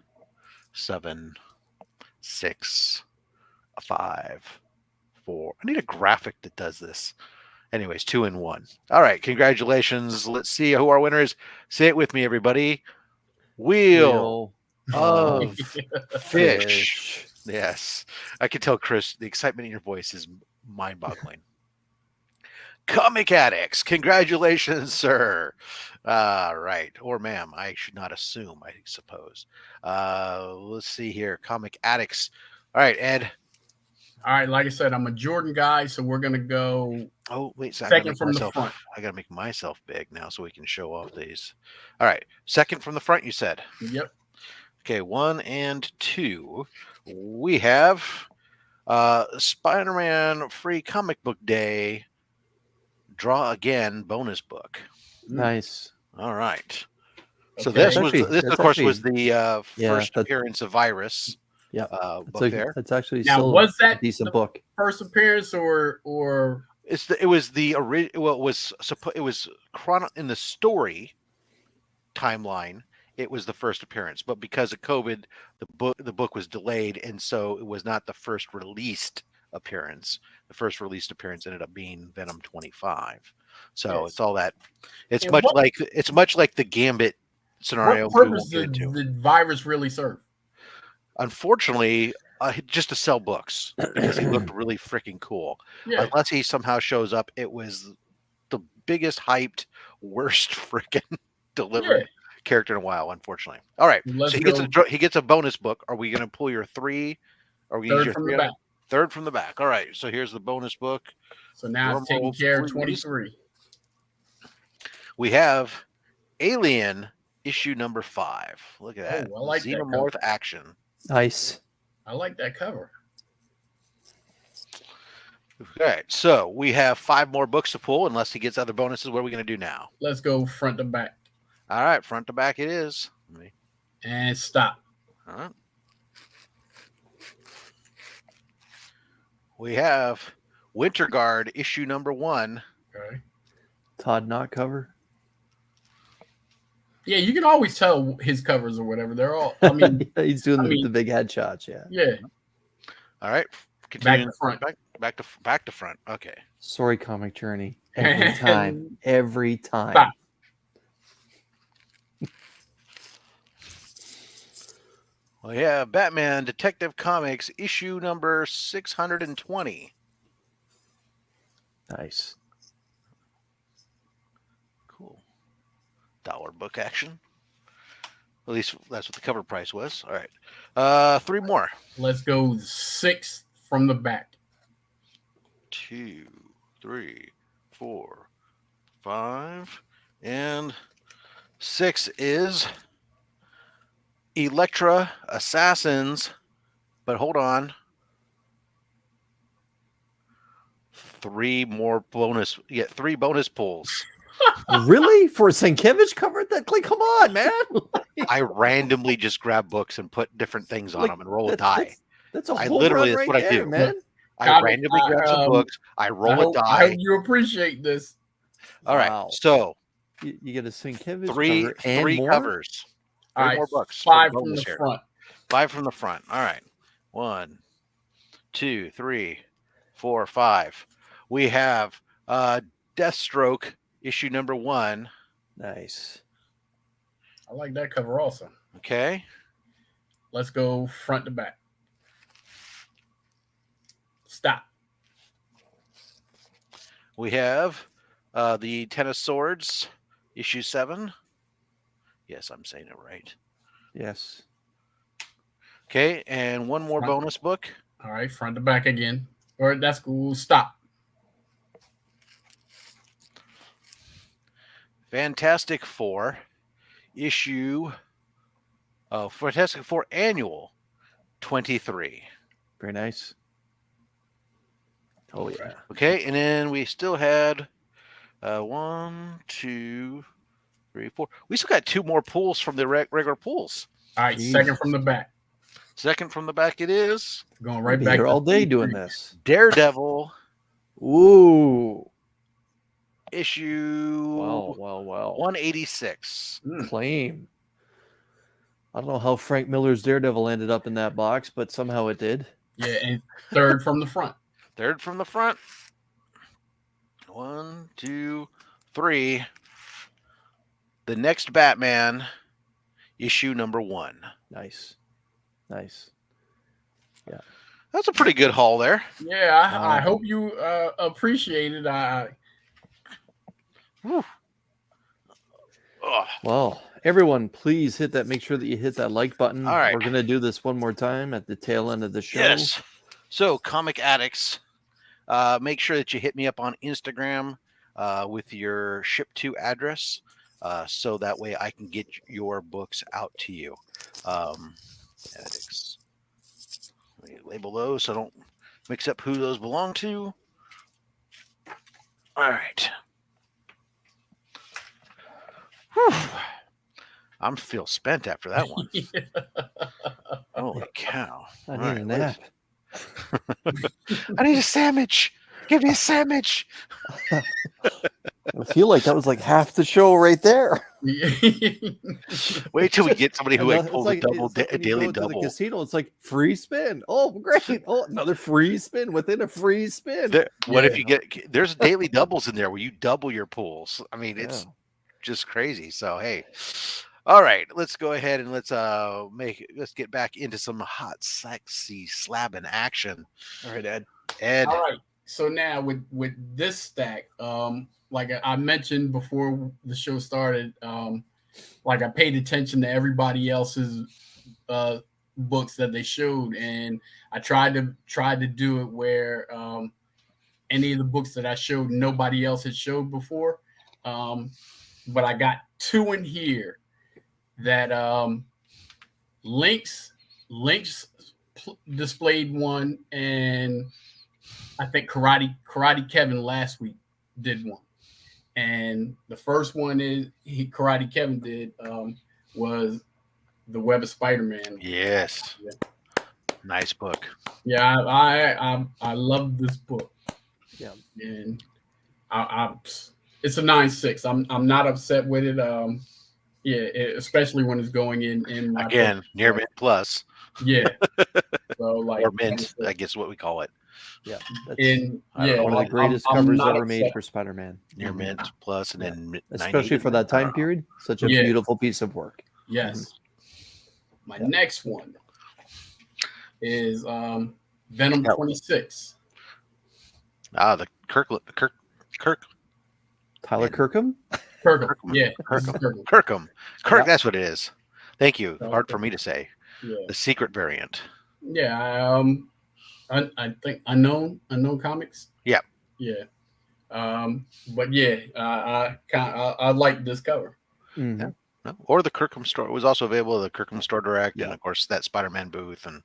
7, 6, 5, 4. I need a graphic that does this. Anyways, 2 and 1. All right, congratulations. Let's see who our winner is. Say it with me, everybody. Wheel of Fish. Yes, I can tell, Chris, the excitement in your voice is mind-boggling. Comic Addicts, congratulations, sir. Right, or ma'am. I should not assume, I suppose. Let's see here. Comic Addicts. All right, Ed. All right, like I said, I'm a Jordan guy, so we're gonna go Oh, wait, so I gotta second make from the myself. front. I gotta make myself big now so we can show off these. All right, second from the front. You said. Yep. Okay, 1 and 2. We have Spider-Man Free Comic Book Day. Draw again bonus book. Nice. All right. So Okay. this was this That's of course was actually- the first that- appearance of Virus. Yeah. Book there. That's actually Now, still was a that decent the- book. First appearance or It was the original. Well, it was in the story timeline. It was the first appearance, but because of COVID, the book was delayed, and so it was not the first released appearance. The first released appearance ended up being Venom 25. So Yes. it's all that. It's And much what- like the Gambit scenario. what we purpose won't get did into. the virus really serve? Unfortunately, just to sell books because he looked really freaking cool. Yeah. Unless he somehow shows up, it was the biggest hyped, worst freaking delivered character in a while. Unfortunately. All right, Let's so go. he gets a bonus book. Are we going to pull your 3? Are we use Third your from 3 the back. Third from the back. All right, so here's the bonus book. So now it's taking Normal care of 3s. 23. We have Alien issue number 5. Look at that. Oh, I like that Xenomorph action. Nice. I like that cover. Okay, so we have 5 more books to pull unless he gets other bonuses. What are we going to do now? Let's go front to back All right, front to back it is. and stop. All right. We have Winter Guard issue number 1. Okay. Todd Knott cover. Yeah, you can always tell his covers or whatever. They're all. I mean, He's doing I mean- the big headshots. Yeah. yeah. All right, Back continue to front. back to front. Okay. Sorry, comic journey. Every time. Every time. Stop. Well, yeah, Batman Detective Comics issue number 620. Nice. Cool. Dollar book action. At least that's what the cover price was. All right. 3 more. Let's go 6 from the back. 2, 3, 4, 5, and 6 is Elektra Assassins. But hold on. 3 more bonus. Yeah, 3 bonus pulls. Really? For a Sienkiewicz cover? That, like, come on, man. I randomly just grab books and put different things on Like, them and roll a die. That's a I whole literally- run that's right what I there, do. man. I Comic- randomly grab some books. I roll I hope, a I die. hope you appreciate this. All right. Wow. So You get a Sienkiewicz three cover and three more? covers. All 3 right, more books. 5 for from bonus the here. front. 5 from the front. All right. 1, 2, 3, 4, 5. We have Deathstroke issue number 1. Nice. I like that cover also. Okay. Let's go front to back. Stop. We have the Ten of Swords issue 7. Yes, I'm saying it right. Yes. Okay, and 1 more Front. bonus book. All right, front to back again. Or that's cool. Stop. Fantastic Four issue. Oh, Fantastic Four annual 23. Very nice. Oh, yeah. Okay, and then we still had 1, 2, 3, 4. We still got 2 more pulls from the regular pulls. All right, Jesus. second from the back. Second from the back, it is Going We'll right be back here to all day 3. doing this. Daredevil Ooh. issue Well. 186. Claim. I don't know how Frank Miller's Daredevil ended up in that box, but somehow it did. Yeah, and third from the front. Third from the front. 1, 2, 3. The next Batman issue number 1. Nice. That's a pretty good haul there. Yeah, I hope you appreciate it. Whew. Ugh. Well, everyone, please make sure that you hit that like button. All right. We're going to do this one more time at the tail end of the show. Yes. So, comic addicts, make sure that you hit me up on Instagram with your ship to address, so that way I can get your books out to you. Addicts. Let me label those so I don't mix up who those belong to. All right. Whew. I'm feel spent after that one. Holy cow! I All need right, a nap. I need a sandwich. Give me a sandwich. I feel like that was like half the show right there. Wait till we get somebody who like pulls a double it's like a when you daily go into the double. casino, it's like free spin. Oh, great! Oh, another free spin within a free spin. What if you get? There's daily doubles in there where you double your pulls. I mean, it's just crazy. So hey, all right, let's go ahead and let's get back into some hot, sexy slabbing action. All right, Ed. All right. So now with this stack, like I mentioned before the show started, like I paid attention to everybody else's books that they showed, and I tried to do it where any of the books that I showed nobody else had showed before. But I got two in here that Links displayed one, and I think Karate Kevin last week did one. And the first one Karate Kevin did was The Web of Spider-Man. Yes. Yeah. Nice book. Yeah, I love this book. Yeah, and it's a 9.6. I'm not upset with it. Especially when it's going in my again near mint plus. Yeah. So like or mint, I guess what we call it. Yeah, one of the greatest covers ever made for Spider-Man. Near mint plus, and then especially for that time period, such a beautiful piece of work. Yes. My next one is Venom 26. The Kirk. Tyler Kirkham? Kirkham. Yeah. Kirkham. That's what it is. Thank you. Hard for me to say. Yeah. The secret variant. Yeah. I think unknown comics. Yeah. Yeah. But yeah, I like this cover. Mm-hmm. Yeah. No. Or the Kirkham store. It was also available at the Kirkham store direct, and of course that Spider-Man booth and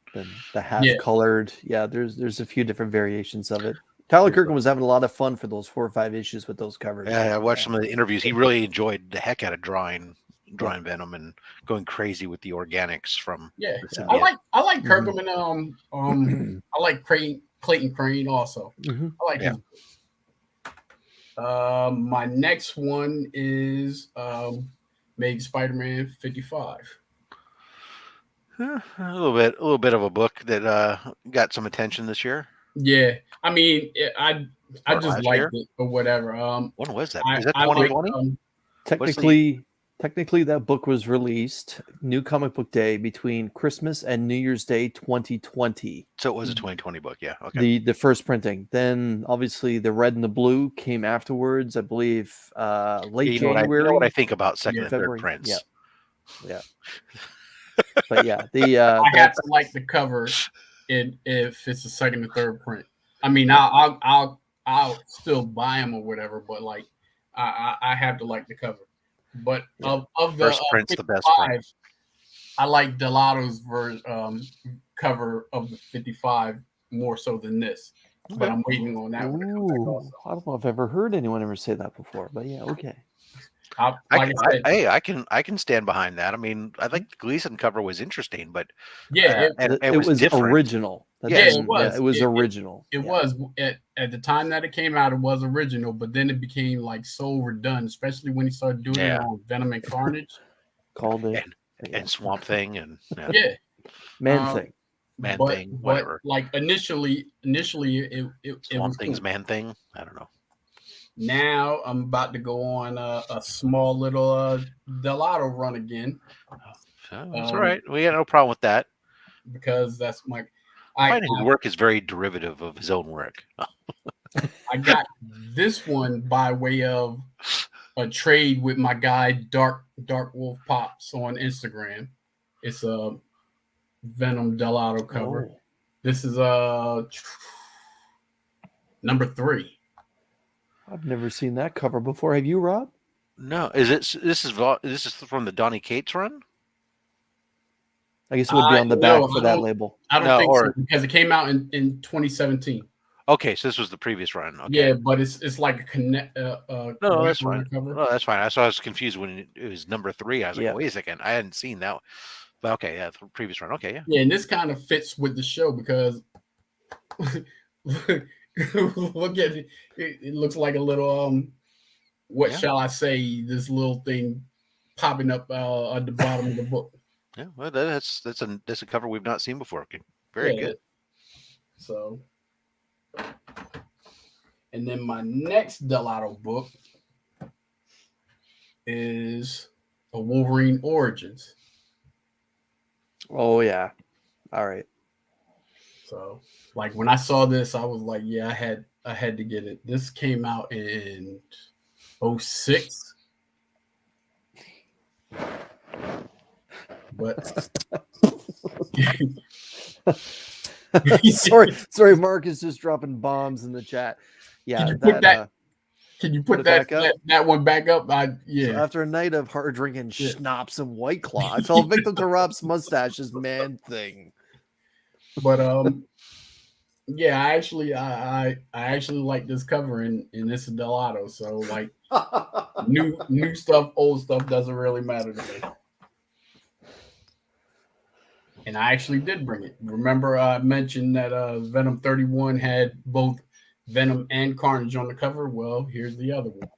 the half colored. Yeah, there's a few different variations of it. Tyler Kirkham was having a lot of fun for those 4 or 5 issues with those covers. Yeah, I watched some of the interviews. He really enjoyed the heck out of drawing Venom and going crazy with the organics from. Yeah. I like Kirkham and I like Clayton Crane also. Mm-hmm. I like his books. My next one is Made Spider-Man 55. A little bit of a book that got some attention this year. Yeah, I mean, I just liked it or whatever. When was that? Is that 2020? Technically, that book was released New Comic Book Day between Christmas and New Year's Day 2020. So it was a 2020 book, yeah. Okay. The first printing. Then obviously the red and the blue came afterwards. I believe late January. You know what I think about second and third prints. Yeah. But yeah, I have to like the cover if it's a second or third print. I mean, I'll still buy them or whatever, but like I have to like the cover. But of the first print's the best print. I like Delato's cover of the 55 more so than this. Okay. But I'm waiting on that one. I don't know if I've ever heard anyone ever say that before, but yeah, okay. I can stand behind that. I mean, I think the Gleason cover was interesting, but it was original. It was. It was original. It was at the time that it came out. It was original, but then it became like so overdone, especially when he started doing it on Venom and Carnage. Called it and Swamp Thing and Man Thing, whatever. But like initially, it Swamp was Thing's cool. Man Thing. I don't know. Now I'm about to go on a small little Delato run again. That's all right. We got no problem with that because that's my. His work is very derivative of his own work. I got this one by way of a trade with my guy Dark Wolf Pops on Instagram. It's a Venom Delato cover. This is number 3. I've never seen that cover before. Have you, Rob? No, is it? This is from the Donny Cates run. I guess it would be on the back for that label. I don't No, think so or- because it came out in 2017. Okay, so this was the previous run. Okay. Yeah, but it's like a connect. No, that's fine. Cover. No, that's fine. I was confused when it was number 3. I was like, Yeah. wait a second, I hadn't seen that. But okay, yeah, the previous run. Okay, yeah. Yeah, and this kind of fits with the show because look at it. It looks like a little what shall I say? This little thing popping up at the bottom of the book. Yeah, well, that's a cover we've not seen before. Okay. Very good. So, and then my next Delato book is a Wolverine Origins. Oh yeah. All right. So, like when I saw this, I was like, yeah, I had to get it. This came out in 2006. But sorry, Mark is just dropping bombs in the chat. Yeah, can you put that one back up? So after a night of hard drinking, schnapps, and White Claw, I fell victim to Rob's mustache's man thing. But yeah, I actually like this cover and this is Delato. So like new stuff, old stuff doesn't really matter to me. And I actually did bring it. Remember, I mentioned that Venom 31 had both Venom and Carnage on the cover. Well, here's the other one.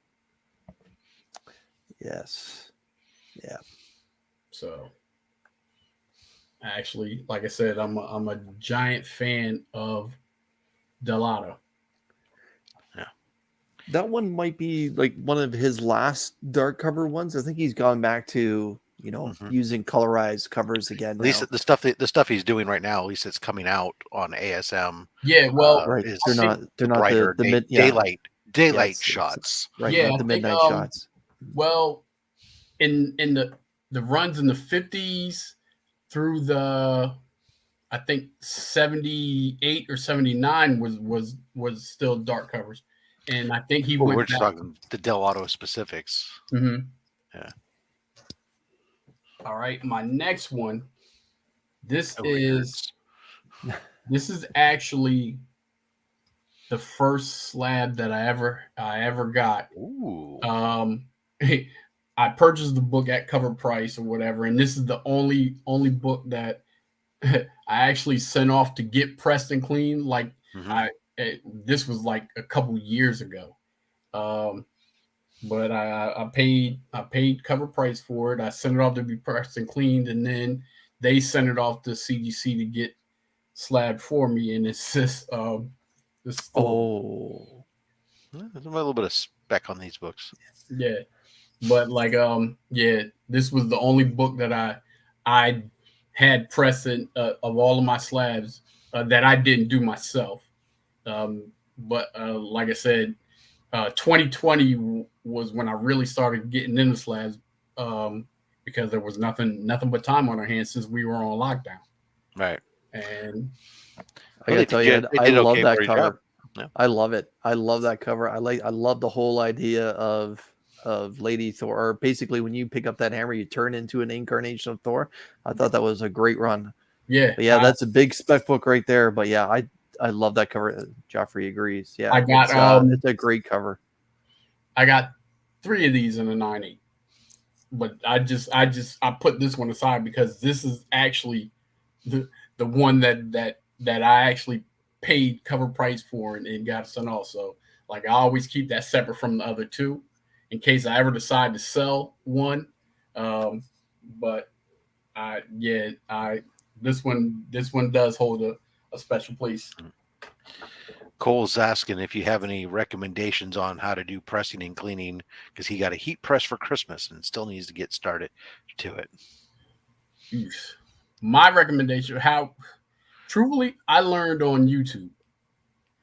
Yes. Yeah. So, actually, like I said, I'm a giant fan of Delato. Yeah. That one might be like one of his last dark cover ones. I think he's gone back to using colorized covers again. At least the stuff he's doing right now, at least it's coming out on ASM. Yeah, well, right. They're not brighter the daylight shots. Right, yeah, not the midnight shots. Well, in the runs in the 50s through the I think 78 or 79 was still dark covers. And I think we're just talking the Delato specifics. Mm-hmm. Yeah. All right, my next one. This is actually the first slab that I ever got. Ooh. I purchased the book at cover price or whatever, and this is the only book that I actually sent off to get pressed and clean. Like this was like a couple years ago. But I paid cover price for it. I sent it off to be pressed and cleaned, and then they sent it off to CGC to get slabbed for me. And it's just this. There's a little bit of spec on these books. Yeah, but like this was the only book that I had pressing of all of my slabs that I didn't do myself. But like I said. 2020 was when I really started getting into slabs because there was nothing but time on our hands since we were on lockdown. Right. And I gotta tell you, I love that cover. Yeah. I love it. I love that cover. I love the whole idea of Lady Thor, or basically when you pick up that hammer, you turn into an incarnation of Thor. I thought that was a great run. Yeah. But yeah, that's a big spec book right there. But yeah, I love that cover. Joffrey agrees. Yeah, I got it's a great cover. I got 3 of these in a 9/8, but I put this one aside because this is actually the one that I actually paid cover price for and got sent off. So like I always keep that separate from the other 2 in case I ever decide to sell one. But this one does hold a special place. Cole's asking if you have any recommendations on how to do pressing and cleaning because he got a heat press for Christmas and still needs to get started to it. My recommendation, truthfully, I learned on YouTube.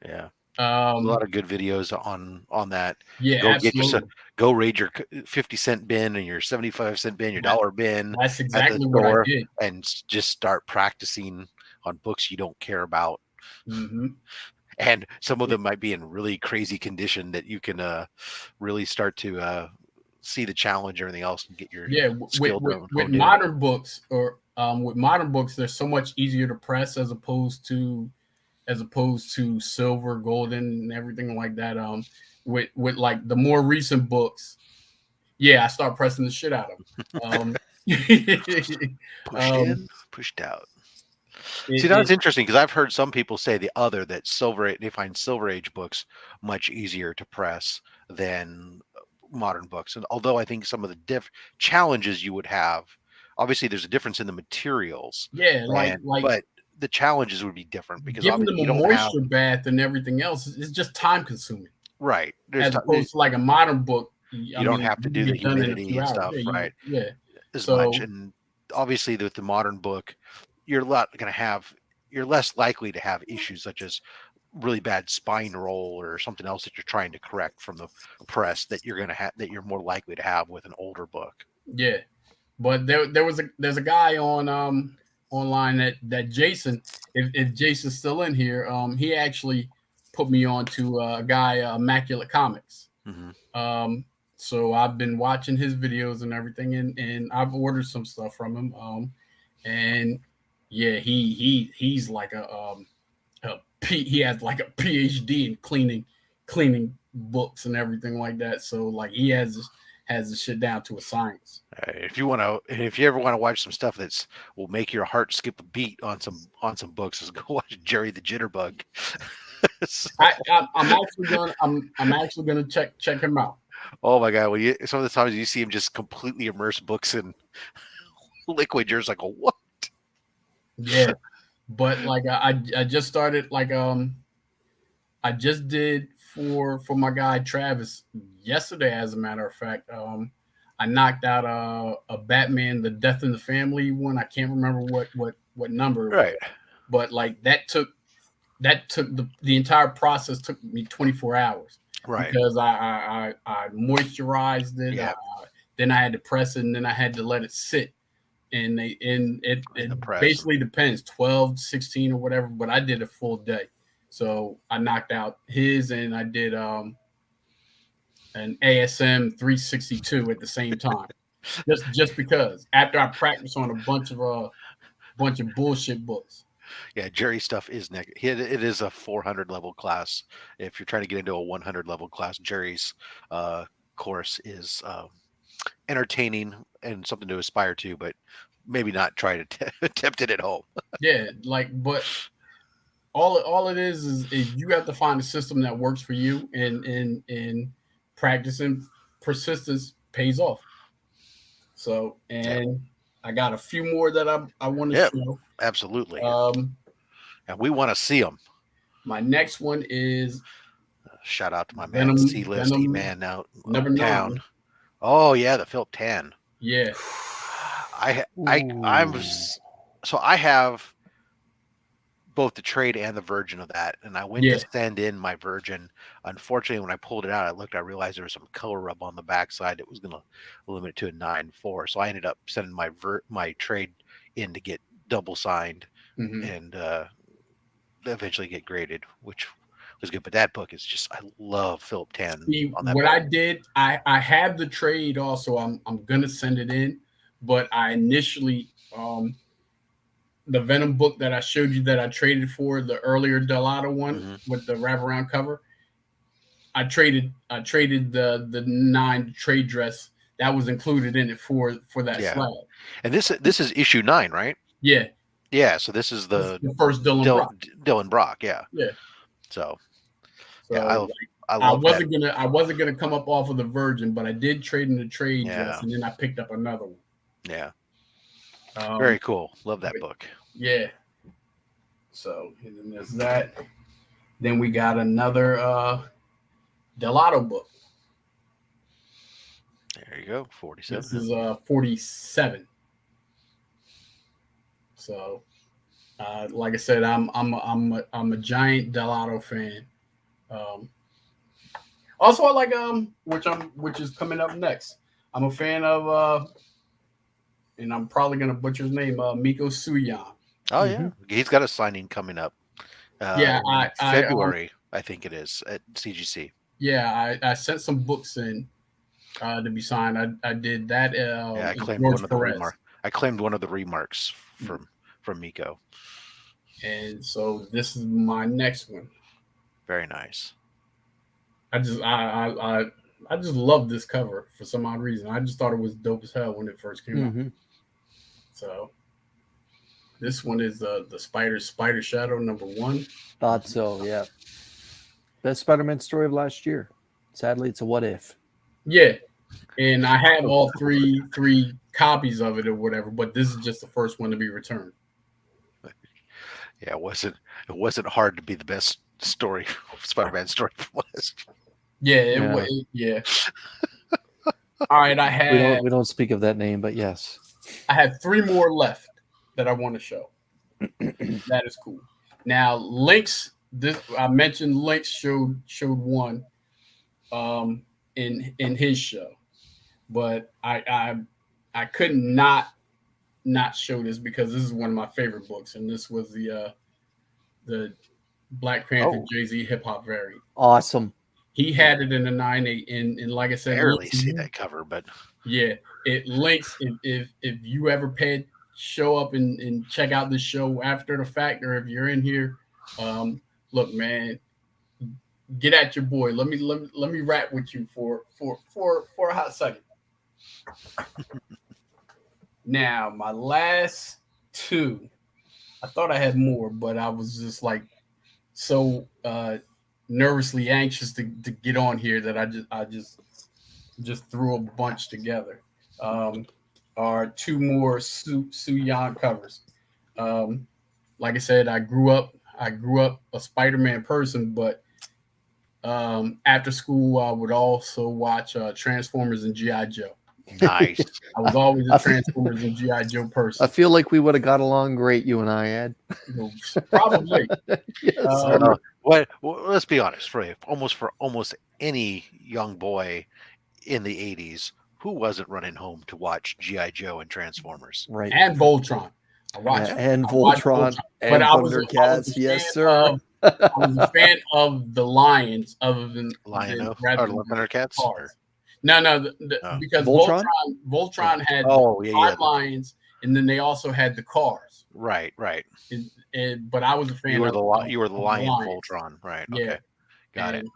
Yeah. A lot of good videos on that. Yeah, absolutely. Go raid your 50-cent bin and your 75-cent bin, your dollar bin. That's exactly what I did. And just start practicing on books you don't care about. Mm-hmm. And some of them might be in really crazy condition that you can really start to see the challenge and everything else and get your skill With honed in. modern books they're so much easier to press as opposed to silver, golden, and everything like that. With like the more recent books, I start pressing the shit out of them. Pushed Um, in, pushed out. See, it, that's it, interesting because I've heard some people say that they find Silver Age books much easier to press than modern books. And although I think some of the challenges you would have, obviously there's a difference in the materials, like but the challenges would be different because giving obviously them a you don't have moisture bath and everything else is just time consuming. right. As opposed to like a modern book, you don't have to you do can the get done in a humidity few and hours. stuff, right? As So much. And obviously with the modern book, you're less likely to have issues such as really bad spine roll or something else that you're trying to correct from the press that you're more likely to have with an older book. yeah, but there's a guy on online that Jason, if Jason's still in here, he actually put me on to a guy, Immaculate Comics. Mm-hmm. So I've been watching his videos and everything, and I've ordered some stuff from him. And yeah, he's like he has like a PhD in cleaning books and everything like that. So like he has the shit down to a science. If you ever want to watch some stuff that's will make your heart skip a beat on some books, is go watch Jerry the Jitterbug. So, I'm actually gonna check him out. oh my god! Some of the times you see him just completely immerse books in liquid, you're just like, what? Yeah, but like I just started like I just did for my guy Travis yesterday, as a matter of fact. I knocked out a Batman, the Death in the Family one. I can't remember what number it Right. was, but like that took the entire process took me 24 hours. Right. Because I moisturized it. Yeah. Then I had to press it, and then I had to let it sit. And it basically depends, 12, 16 or whatever, but I did a full day. So I knocked out his, and I did an ASM 362 at the same time. just because after I practiced on a bunch of bullshit books. Yeah, Jerry stuff is it is a 400 level class. If you're trying to get into a 100 level class, Jerry's course is entertaining and something to aspire to, but maybe not try to attempt it at home. Yeah, but all it is you have to find a system that works for you, and practice and persistence pays off. So, and I got a few more that I want to show. Absolutely. And we want to see them. My next one is shout out to my man C-List E-Man out number town. 9. Oh yeah, the Philip 10. Yeah. I have both the trade and the Virgin of that, and I went to send in my Virgin. Unfortunately, when I pulled it out, I realized there was some color rub on the backside that was going to limit it to a 9.4. So I ended up sending my trade in to get double signed and eventually get graded, which was good. But that book is just, I love Philip 10. On that book. I did, I have the trade also. I'm gonna send it in, but I initially the Venom book that I showed you that I traded for, the earlier Delato one with the wraparound cover, I traded the 9 trade dress that was included in it for that slab. And this is issue 9, right? Yeah. Yeah, so this is the first Dylan Brock. Yeah. Yeah. So yeah, I wasn't gonna come up off of the Virgin, but I did trade in the trade dress, and then I picked up another one. Yeah. Very cool. Love that book. Yeah. So and then there's that. Then we got another Delato book. There you go. 47. This is 47. So like I said, I'm a giant Delato fan. Also I like which is coming up next. I'm a fan of and I'm probably gonna butcher his name, Miko Suyan. Oh Mhm. yeah, he's got a signing coming up. Yeah, In February, I think it is at CGC. I sent some books in to be signed. I did that. Yeah, I And claimed George one of the Perez, remark. I claimed one of the remarks Mm. from Miko. And so this is my next one. Very nice. I just I just love this cover for some odd reason. I just thought it was dope as hell when it first came out. Mhm. So this one is the Spider Shadow #1. Thought so. Yeah. Best Spider-Man story of last year. Sadly, it's a what if. Yeah, and I have all three copies of it or whatever, but this is just the first one to be returned. Yeah, it wasn't hard to be the best story Spider-Man story from last. Yeah, Yeah. yeah. All right, We don't speak of that name, but yes. I have 3 more left that I want to show. That is cool. Now, Lynx, this I mentioned Lynx showed one in his show, but I could not show this because this is one of my favorite books, and this was the Black Panther Oh. Jay-Z hip hop variant. Awesome. He had it in the 9/8, and like I said, Barely listen, see that cover, but yeah, it links. If you ever show up and check out this show after the fact, or if you're in here, look, man, get at your boy. Let me rap with you for a hot second. Now, my last 2, I thought I had more, but I was just like so nervously anxious to get on here that I just threw a bunch together. Are 2 more Su Yan covers. Like I said, I grew up a Spider-Man person, but after school I would also watch Transformers and GI Joe. nice. I was always a Transformers and GI Joe person. I feel like we would have got along great, you and I, Ed. Probably. Yes, Um, sir. Well, let's be honest, for almost any young boy in the '80s, who wasn't running home to watch GI Joe and Transformers? Right. and Voltron. I Yeah, watched and I watched Voltron and but I was Thundercats. a Yes, fan sir. I was a fan of the Lions, other than Lion-O rather or than Thundercats? Cars. No, Oh. because Voltron? Voltron had Oh, the yeah. Lions, and then they also had the Cars. Right. But I was a fan. You were of the of Lion Lions. Voltron, right? Yeah. Okay, got it. And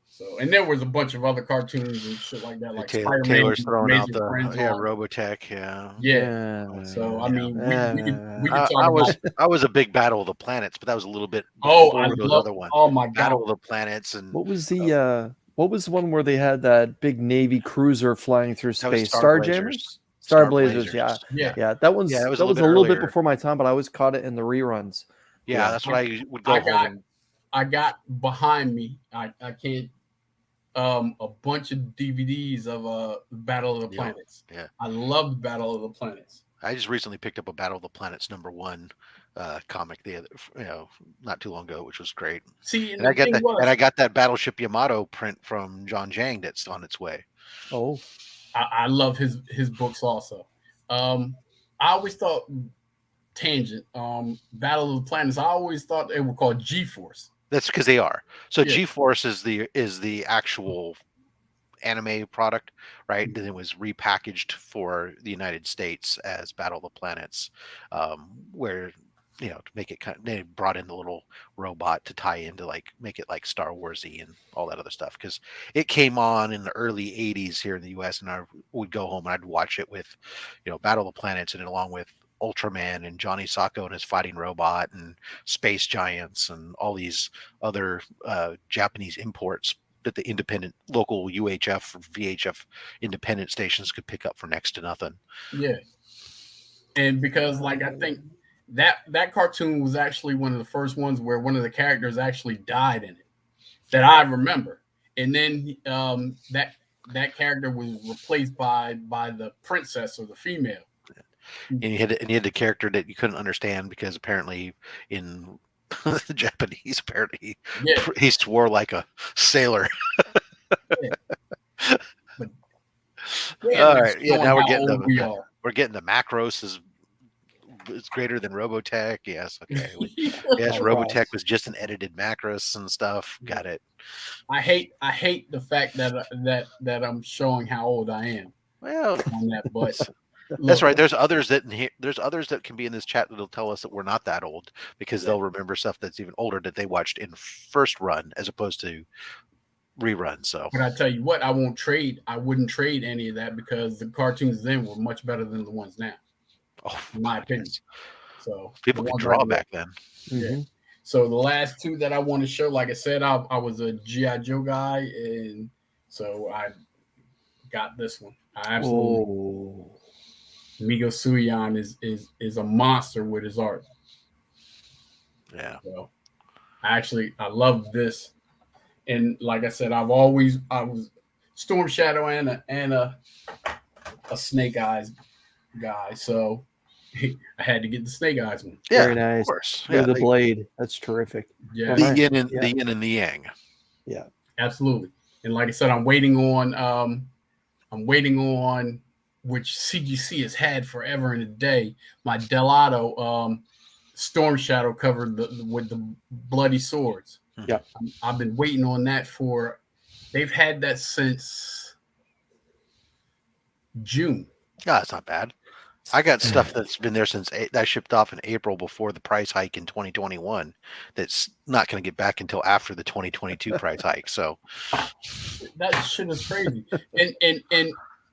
so, and there was a bunch of other cartoons and shit like that, like Spider-Man, Taylor's throwing out Amazing the Friends. Robotech. Yeah. Yeah. So I mean, we could talk I was a big Battle of the Planets, but that was a little bit Oh, before I those love. other ones. Oh my god! Battle of the Planets and What was the one where they had that big Navy cruiser flying through That was space? Starblazers. Starblazers, yeah. Yeah. That was Yeah, it was that a was a little little bit bit before my time, but I always caught it in the reruns. Yeah, that's what I would go home and I got behind me. I can't. A bunch of DVDs of Battle of the Planets. Yeah. I loved Battle of the Planets. I just recently picked up a Battle of the Planets #1 comic not too long ago, which was great. See, and I got that Battleship Yamato print from John Jang that's on its way. Oh, I love his books also. I always thought tangent Battle of the Planets. I always thought they were called G-Force. That's because they are. So Yeah. G-Force is the actual anime product, right? And it was repackaged for the United States as Battle of the Planets, where to make it they brought in the little robot to tie into make it like Star Warsy and all that other stuff, because it came on in the early '80s here in the US, and I would go home and I'd watch it with Battle of the Planets, and along with Ultraman and Johnny Sacco and his fighting robot and Space Giants and all these other Japanese imports that the independent local UHF or VHF independent stations could pick up for next to nothing. Yeah. And because I think that cartoon was actually one of the first ones where one of the characters actually died in it that I remember. And then that character was replaced by the princess or the female. And you had the character that you couldn't understand because apparently in the Japanese, apparently he swore like a sailor. Yeah. All right, yeah. Now we're getting the Macros is is greater than Robotech. Yes, okay. Yes, Oh, Robotech gosh. was just an edited Macros and stuff. Got it. I hate the fact that I'm showing how old I am Well, on that, but that's look, right. There's others that can be in this chat that'll tell us that we're not that old because they'll remember stuff that's even older that they watched in first run as opposed to rerun. So, but I tell you what, I wouldn't trade any of that because the cartoons then were much better than the ones now, oh in my my opinion. goodness, So people the could ones I draw grew up, back then. yeah. Mhm. So the last two that I want to show, like I said, I was a GI Joe guy, and so I got this one. I absolutely Oh, Migo Suyan is a monster with his art. Yeah. So I love this, and like I said, I was Storm Shadow and a Snake Eyes guy, so I had to get the Snake Eyes one. Yeah, very of nice. course. Look Yeah, at the blade. That's terrific. Yeah, the Remind- yin and yeah. the yin and the yang. Yeah. absolutely. And like I said, I'm waiting on which CGC has had forever and a day. My Delato Storm Shadow covered with the bloody swords. Yeah. I've been waiting on that for. They've had that since June. Ah, it's not bad. I got stuff that's been there since that shipped off in April before the price hike in 2021. That's not going to get back until after the 2022 price hike. So, That shit is crazy.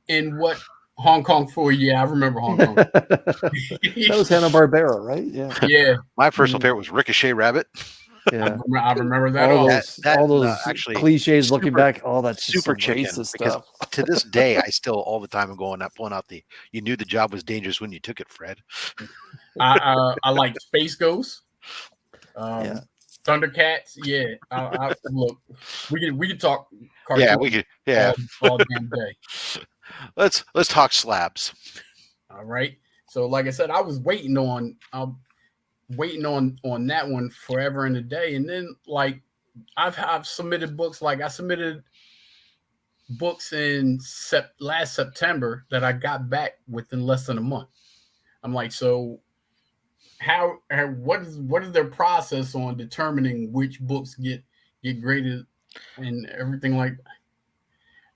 And what Hong Kong for? Yeah, I remember Hong Kong. That was Hanna-Barbera, right? Yeah. Yeah, my personal favorite was Ricochet Rabbit. Yeah. I remember that. All Also. those actually cliches looking super- back. Oh, that's just Super some chicken racist because stuff. to this day I still all the time am going up pulling out the you knew the job was dangerous when you took it, Fred. I like Space Ghost. Yeah. Thundercats. Yeah. Look, we can talk cartoons Yeah, we could. Yeah, all damn day. let's talk slabs. All right. So like I said, I was waiting on that one forever and a day, and then like I've submitted books. Like I submitted books in last September that I got back within less than a month. I'm like, so what is their process on determining which books get graded and everything like that?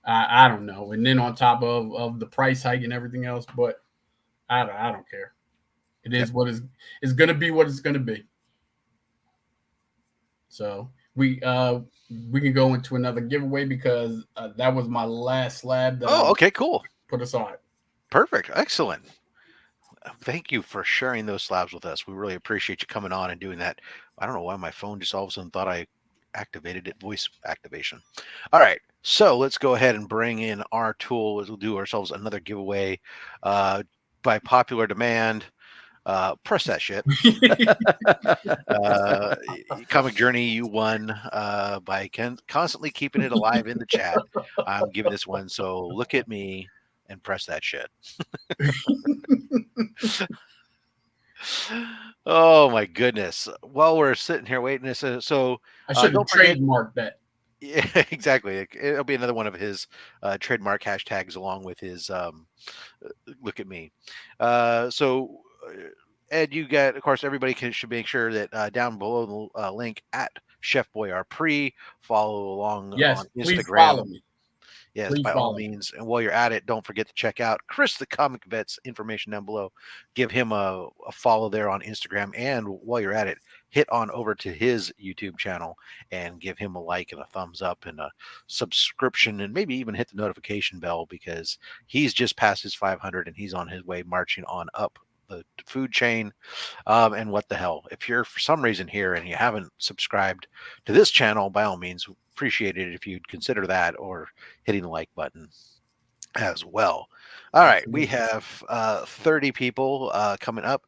I don't know. And then on top of the price hike and everything else, but I don't care. It is what is it's gonna be what it's gonna be. So we can go into another giveaway because that was my last slab that I Okay, cool. put aside. Perfect. Excellent. Thank you for sharing those slabs with us. We really appreciate you coming on and doing that. I don't know why my phone just all of a sudden thought I activated it, voice activation. All right. So let's go ahead and bring in our tool. We'll do ourselves another giveaway by popular demand. Press that shit. Comic Journey, you won by constantly keeping it alive in the chat. I'm giving this one. So look at me and press that shit. Oh my goodness. While we're sitting here waiting, so I should have don't forget. trademarked that. Yeah, exactly. It'll be another one of his trademark hashtags along with his look at me. So Ed, you got, of course, everybody should make sure that down below the link at Chefboyrpre, follow along Yes, on please Instagram. follow me. Yes, Please by all follow. means. And while you're at it, don't forget to check out Chris the Comic Vet's information down below. Give him a follow there on Instagram. And while you're at it, hit on over to his YouTube channel and give him a like and a thumbs up and a subscription and maybe even hit the notification bell because he's just past his 500 and he's on his way marching on up the food chain. And what the hell, if you're for some reason here and you haven't subscribed to this channel, by all means, appreciate it if you'd consider that or hitting the like button as well. All right, we have 30 people coming up,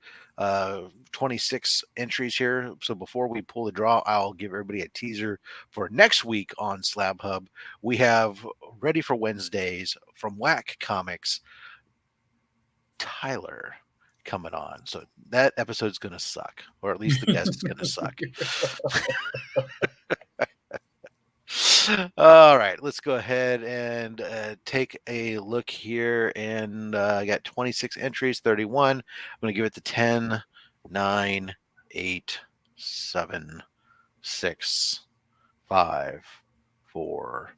26 entries here. So before we pull the draw, I'll give everybody a teaser for next week on SlabHub. We have ready for Wednesdays from Whack Comics, Tyler coming on. So that episode's going to suck, or at least the guest is going to suck. All right, let's go ahead and take a look here. And I got 26 entries, 31. I'm going to give it to 10, 9, 8, 7, 6, 5, 4,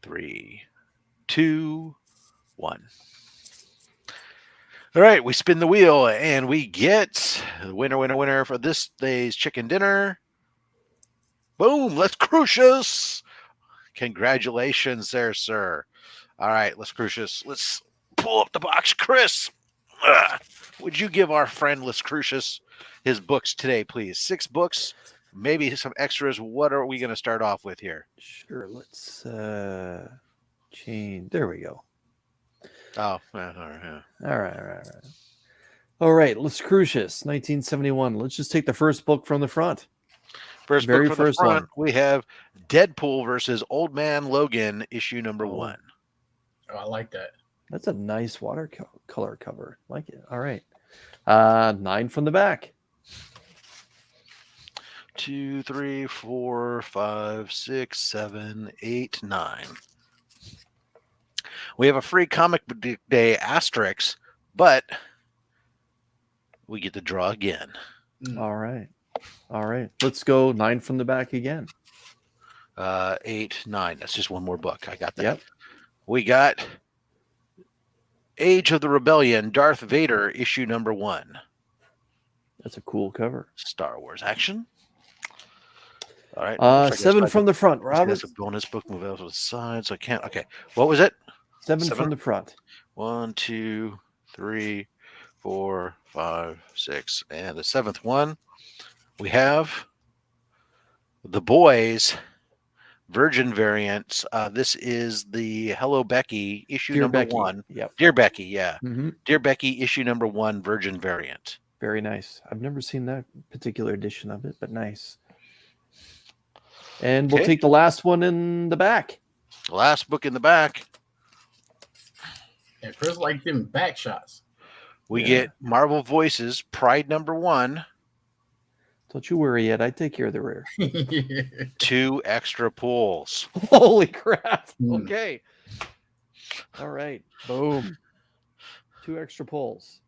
3, 2, 1. All right, we spin the wheel and we get the winner for this day's chicken dinner. Boom, let's Crucius. Congratulations there, sir. All right, let's Crucius. Let's pull up the box. Chris, would you give our friend Les Crucius his books today, please? 6 books, maybe some extras. What are we going to start off with here? Sure. Let's change. There we go. Oh, yeah. All right. All right. Let's Crucius, 1971. Let's just take the first book from the front. Very first one. We have Deadpool versus Old Man Logan, issue number 1. Oh, I like that. That's a nice watercolor cover. Like it. All right. 9 from the back. 2, 3, 4, 5, 6, 7, 8, 9. We have a free comic day asterisk, but we get to draw again. All right. Let's go 9 from the back again. 8, 9. That's just one more book. I got that. Yep. We got Age of the Rebellion, Darth Vader, issue number 1. That's a cool cover. Star Wars action. All right. 7 from the front, Robert. That's a bonus book. Move out to the side, so I can't. Okay. What was it? 7 from the front. 1, 2, 3, 4, 5, 6, and the 7th one. We have The Boys Virgin variants. This is the Hello Becky issue Dear number Becky. 1. Yep. Dear Becky, yeah. Mm-hmm. Dear Becky issue number 1 Virgin variant. Very nice. I've never seen that particular edition of it, but nice. And we'll take the last one in the back. Last book in the back. Yeah, Chris like them back shots. We get Marvel Voices, Pride number 1. Don't you worry yet. I take care of the rear. 2 extra pulls. Holy crap. Okay. All right. Boom. 2 extra pulls.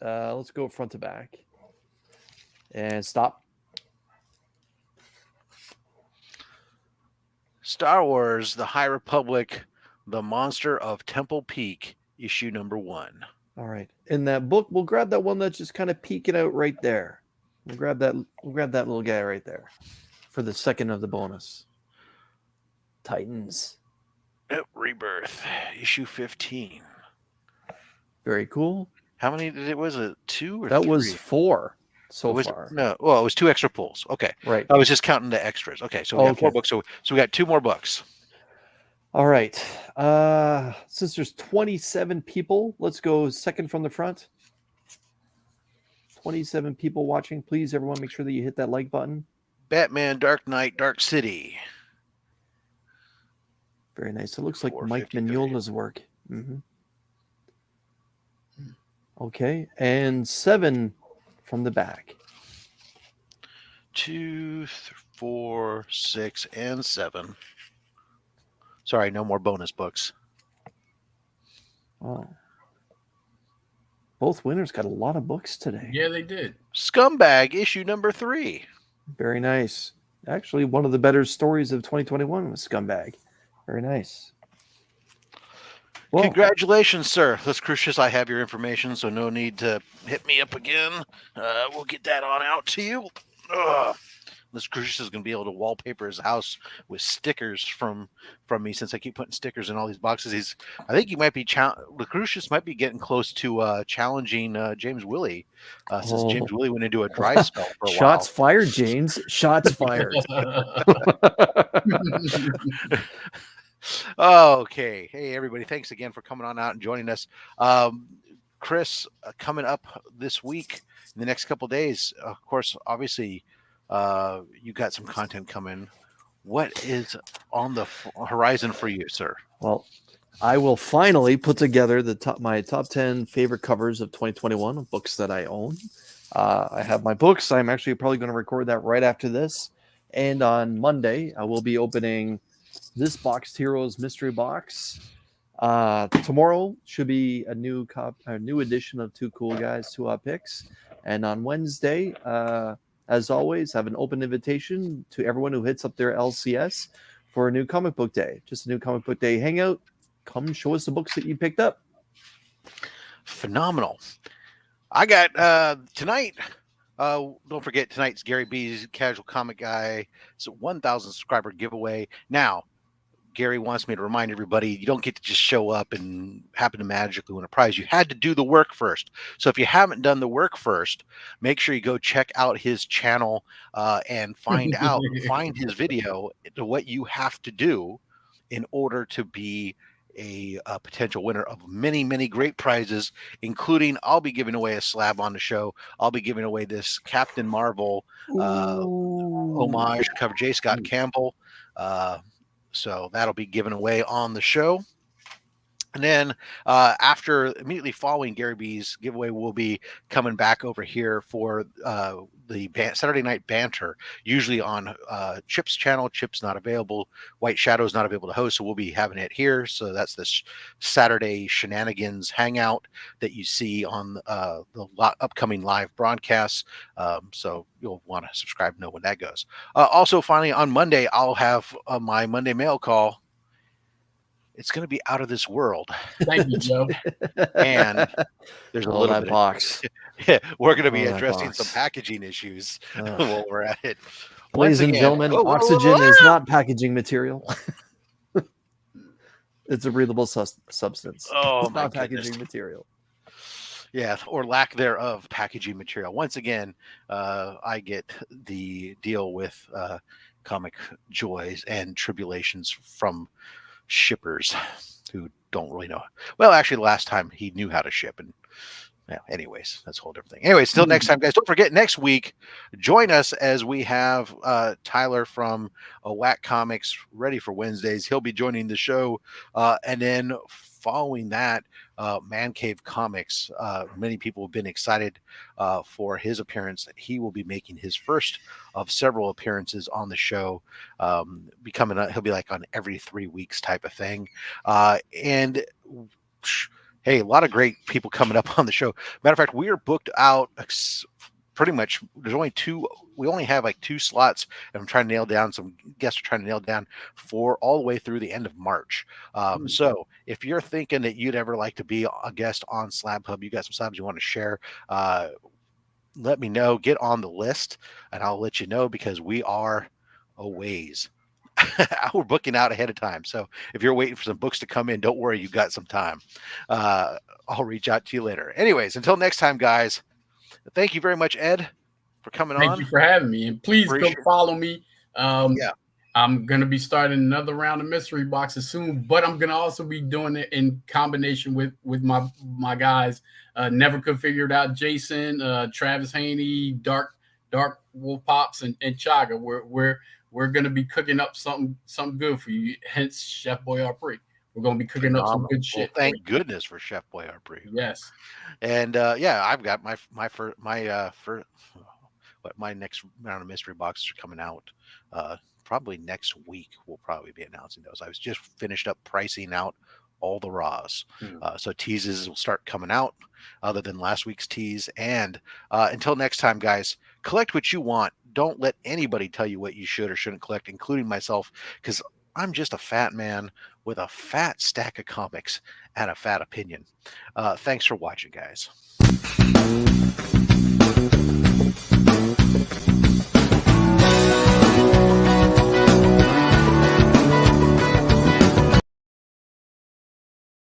Let's go front to back. And stop. Star Wars, The High Republic, The Monster of Temple Peak, issue number 1. All right. In that book, we'll grab that one that's just kind of peeking out right there. We'll grab that little guy right there for the second of the bonus. Titans. Rebirth, issue 15. Very cool. How many was it? 2 or that 3? Was 4 so far. No, well, it was 2 extra pulls. Okay. Right. I was just counting the extras. Okay, so we got 4 books. So we got 2 more books. All right. Since there's 27 people, let's go second from the front. 27 people watching. Please, everyone, make sure that you hit that like button. Batman, Dark Knight, Dark City. Very nice. It looks like Mike Mignola's work. Mm-hmm. Okay. And 7 from the back. 2, 4, 6, and 7. Sorry, no more bonus books. Oh. Both winners got a lot of books today. Yeah, they did. Scumbag, issue number 3. Very nice. Actually, one of the better stories of 2021 was Scumbag. Very nice. Well, congratulations, sir. Let's Crucius. I have your information, so no need to hit me up again. We'll get that on out to you. This Crucius is going to be able to wallpaper his house with stickers from me, since I keep putting stickers in all these boxes. I think he might be Crucius might be getting close to challenging James Willie, since James Willie went into a dry spell for a while. Shots fired, James. Shots fired. Okay. Hey, everybody. Thanks again for coming on out and joining us. Chris, coming up this week, in the next couple of days, of course, obviously, you got some content coming. What is on the horizon for you, sir? Well, I will finally put together my top 10 favorite covers of 2021 of books that I own. I have my books. I'm actually probably going to record that right after this. And on Monday, I will be opening this Boxed Heroes mystery box. Tomorrow should be a new edition of Two Cool Guys, Two Hot Picks. And on Wednesday, as always, have an open invitation to everyone who hits up their LCS for a new comic book day. Just a new comic book day hangout. Come show us the books that you picked up. Phenomenal. I got tonight. Don't forget tonight's Gary B's Casual Comic Guy. It's a 1,000 subscriber giveaway. Now, Gary wants me to remind everybody you don't get to just show up and happen to magically win a prize. You had to do the work first. So if you haven't done the work first, make sure you go check out his channel and find his video to what you have to do in order to be a potential winner of many, many great prizes, including I'll be giving away a slab on the show. I'll be giving away this Captain Marvel homage cover, J. Scott Campbell. So that'll be given away on the show. And then immediately following Gary B's giveaway, we'll be coming back over here for the Saturday night banter, usually on Chip's channel. Chip's not available. White Shadow's not available to host, so we'll be having it here. So that's this Saturday shenanigans hangout that you see on the upcoming live broadcasts. So you'll want to subscribe to know when that goes. Also, finally, on Monday, I'll have my Monday mail call. It's going to be out of this world. Thank you, Joe. And there's a little bit box. We're going to be addressing some packaging issues while we're at it. Ladies and gentlemen, oxygen is not packaging material. It's a breathable substance. Oh, it's not packaging material. Yeah, or lack thereof packaging material. Once again, I get the deal with comic joys and tribulations from shippers who don't really know. Well, actually, the last time he knew how to ship, and yeah, anyways, that's a whole different thing. Anyways, till next time, guys. Don't forget, next week, join us as we have Tyler from Whack Comics ready for Wednesdays. He'll be joining the show, and then following that, Man Cave Comics. Many people have been excited for his appearance. He will be making his first of several appearances on the show. He'll be like on every 3 weeks type of thing. And hey, a lot of great people coming up on the show. Matter of fact, we are booked out pretty much. There's only two. We only have like 2 slots, and I'm trying to nail down some guests. Are trying to nail down for all the way through the end of March. So if you're thinking that you'd ever like to be a guest on SlabHub, you got some slabs you want to share, let me know. Get on the list, and I'll let you know because we are a ways. We're booking out ahead of time. So if you're waiting for some books to come in, don't worry, you got some time. I'll reach out to you later. Anyways, until next time, guys, thank you very much, Ed, for coming on. Thank you for having me. And please go follow me. Yeah. I'm going to be starting another round of mystery boxes soon, but I'm going to also be doing it in combination with my guys. Never Could Figure It Out, Jason, Travis Haney, Dark Wolf Pops, and Chaga. We're going to be cooking up something good for you. Hence, Chefboyrpre. We're going to be cooking up some good shit. Well, thank goodness for Chefboyrpre. Yes. And I've got my next round of mystery boxes are coming out. Probably next week we'll probably be announcing those. I was just finished up pricing out all the raws. So teases will start coming out other than last week's tease. And until next time, guys, collect what you want. Don't let anybody tell you what you should or shouldn't collect, including myself, because I'm just a fat man with a fat stack of comics and a fat opinion. Thanks for watching, guys.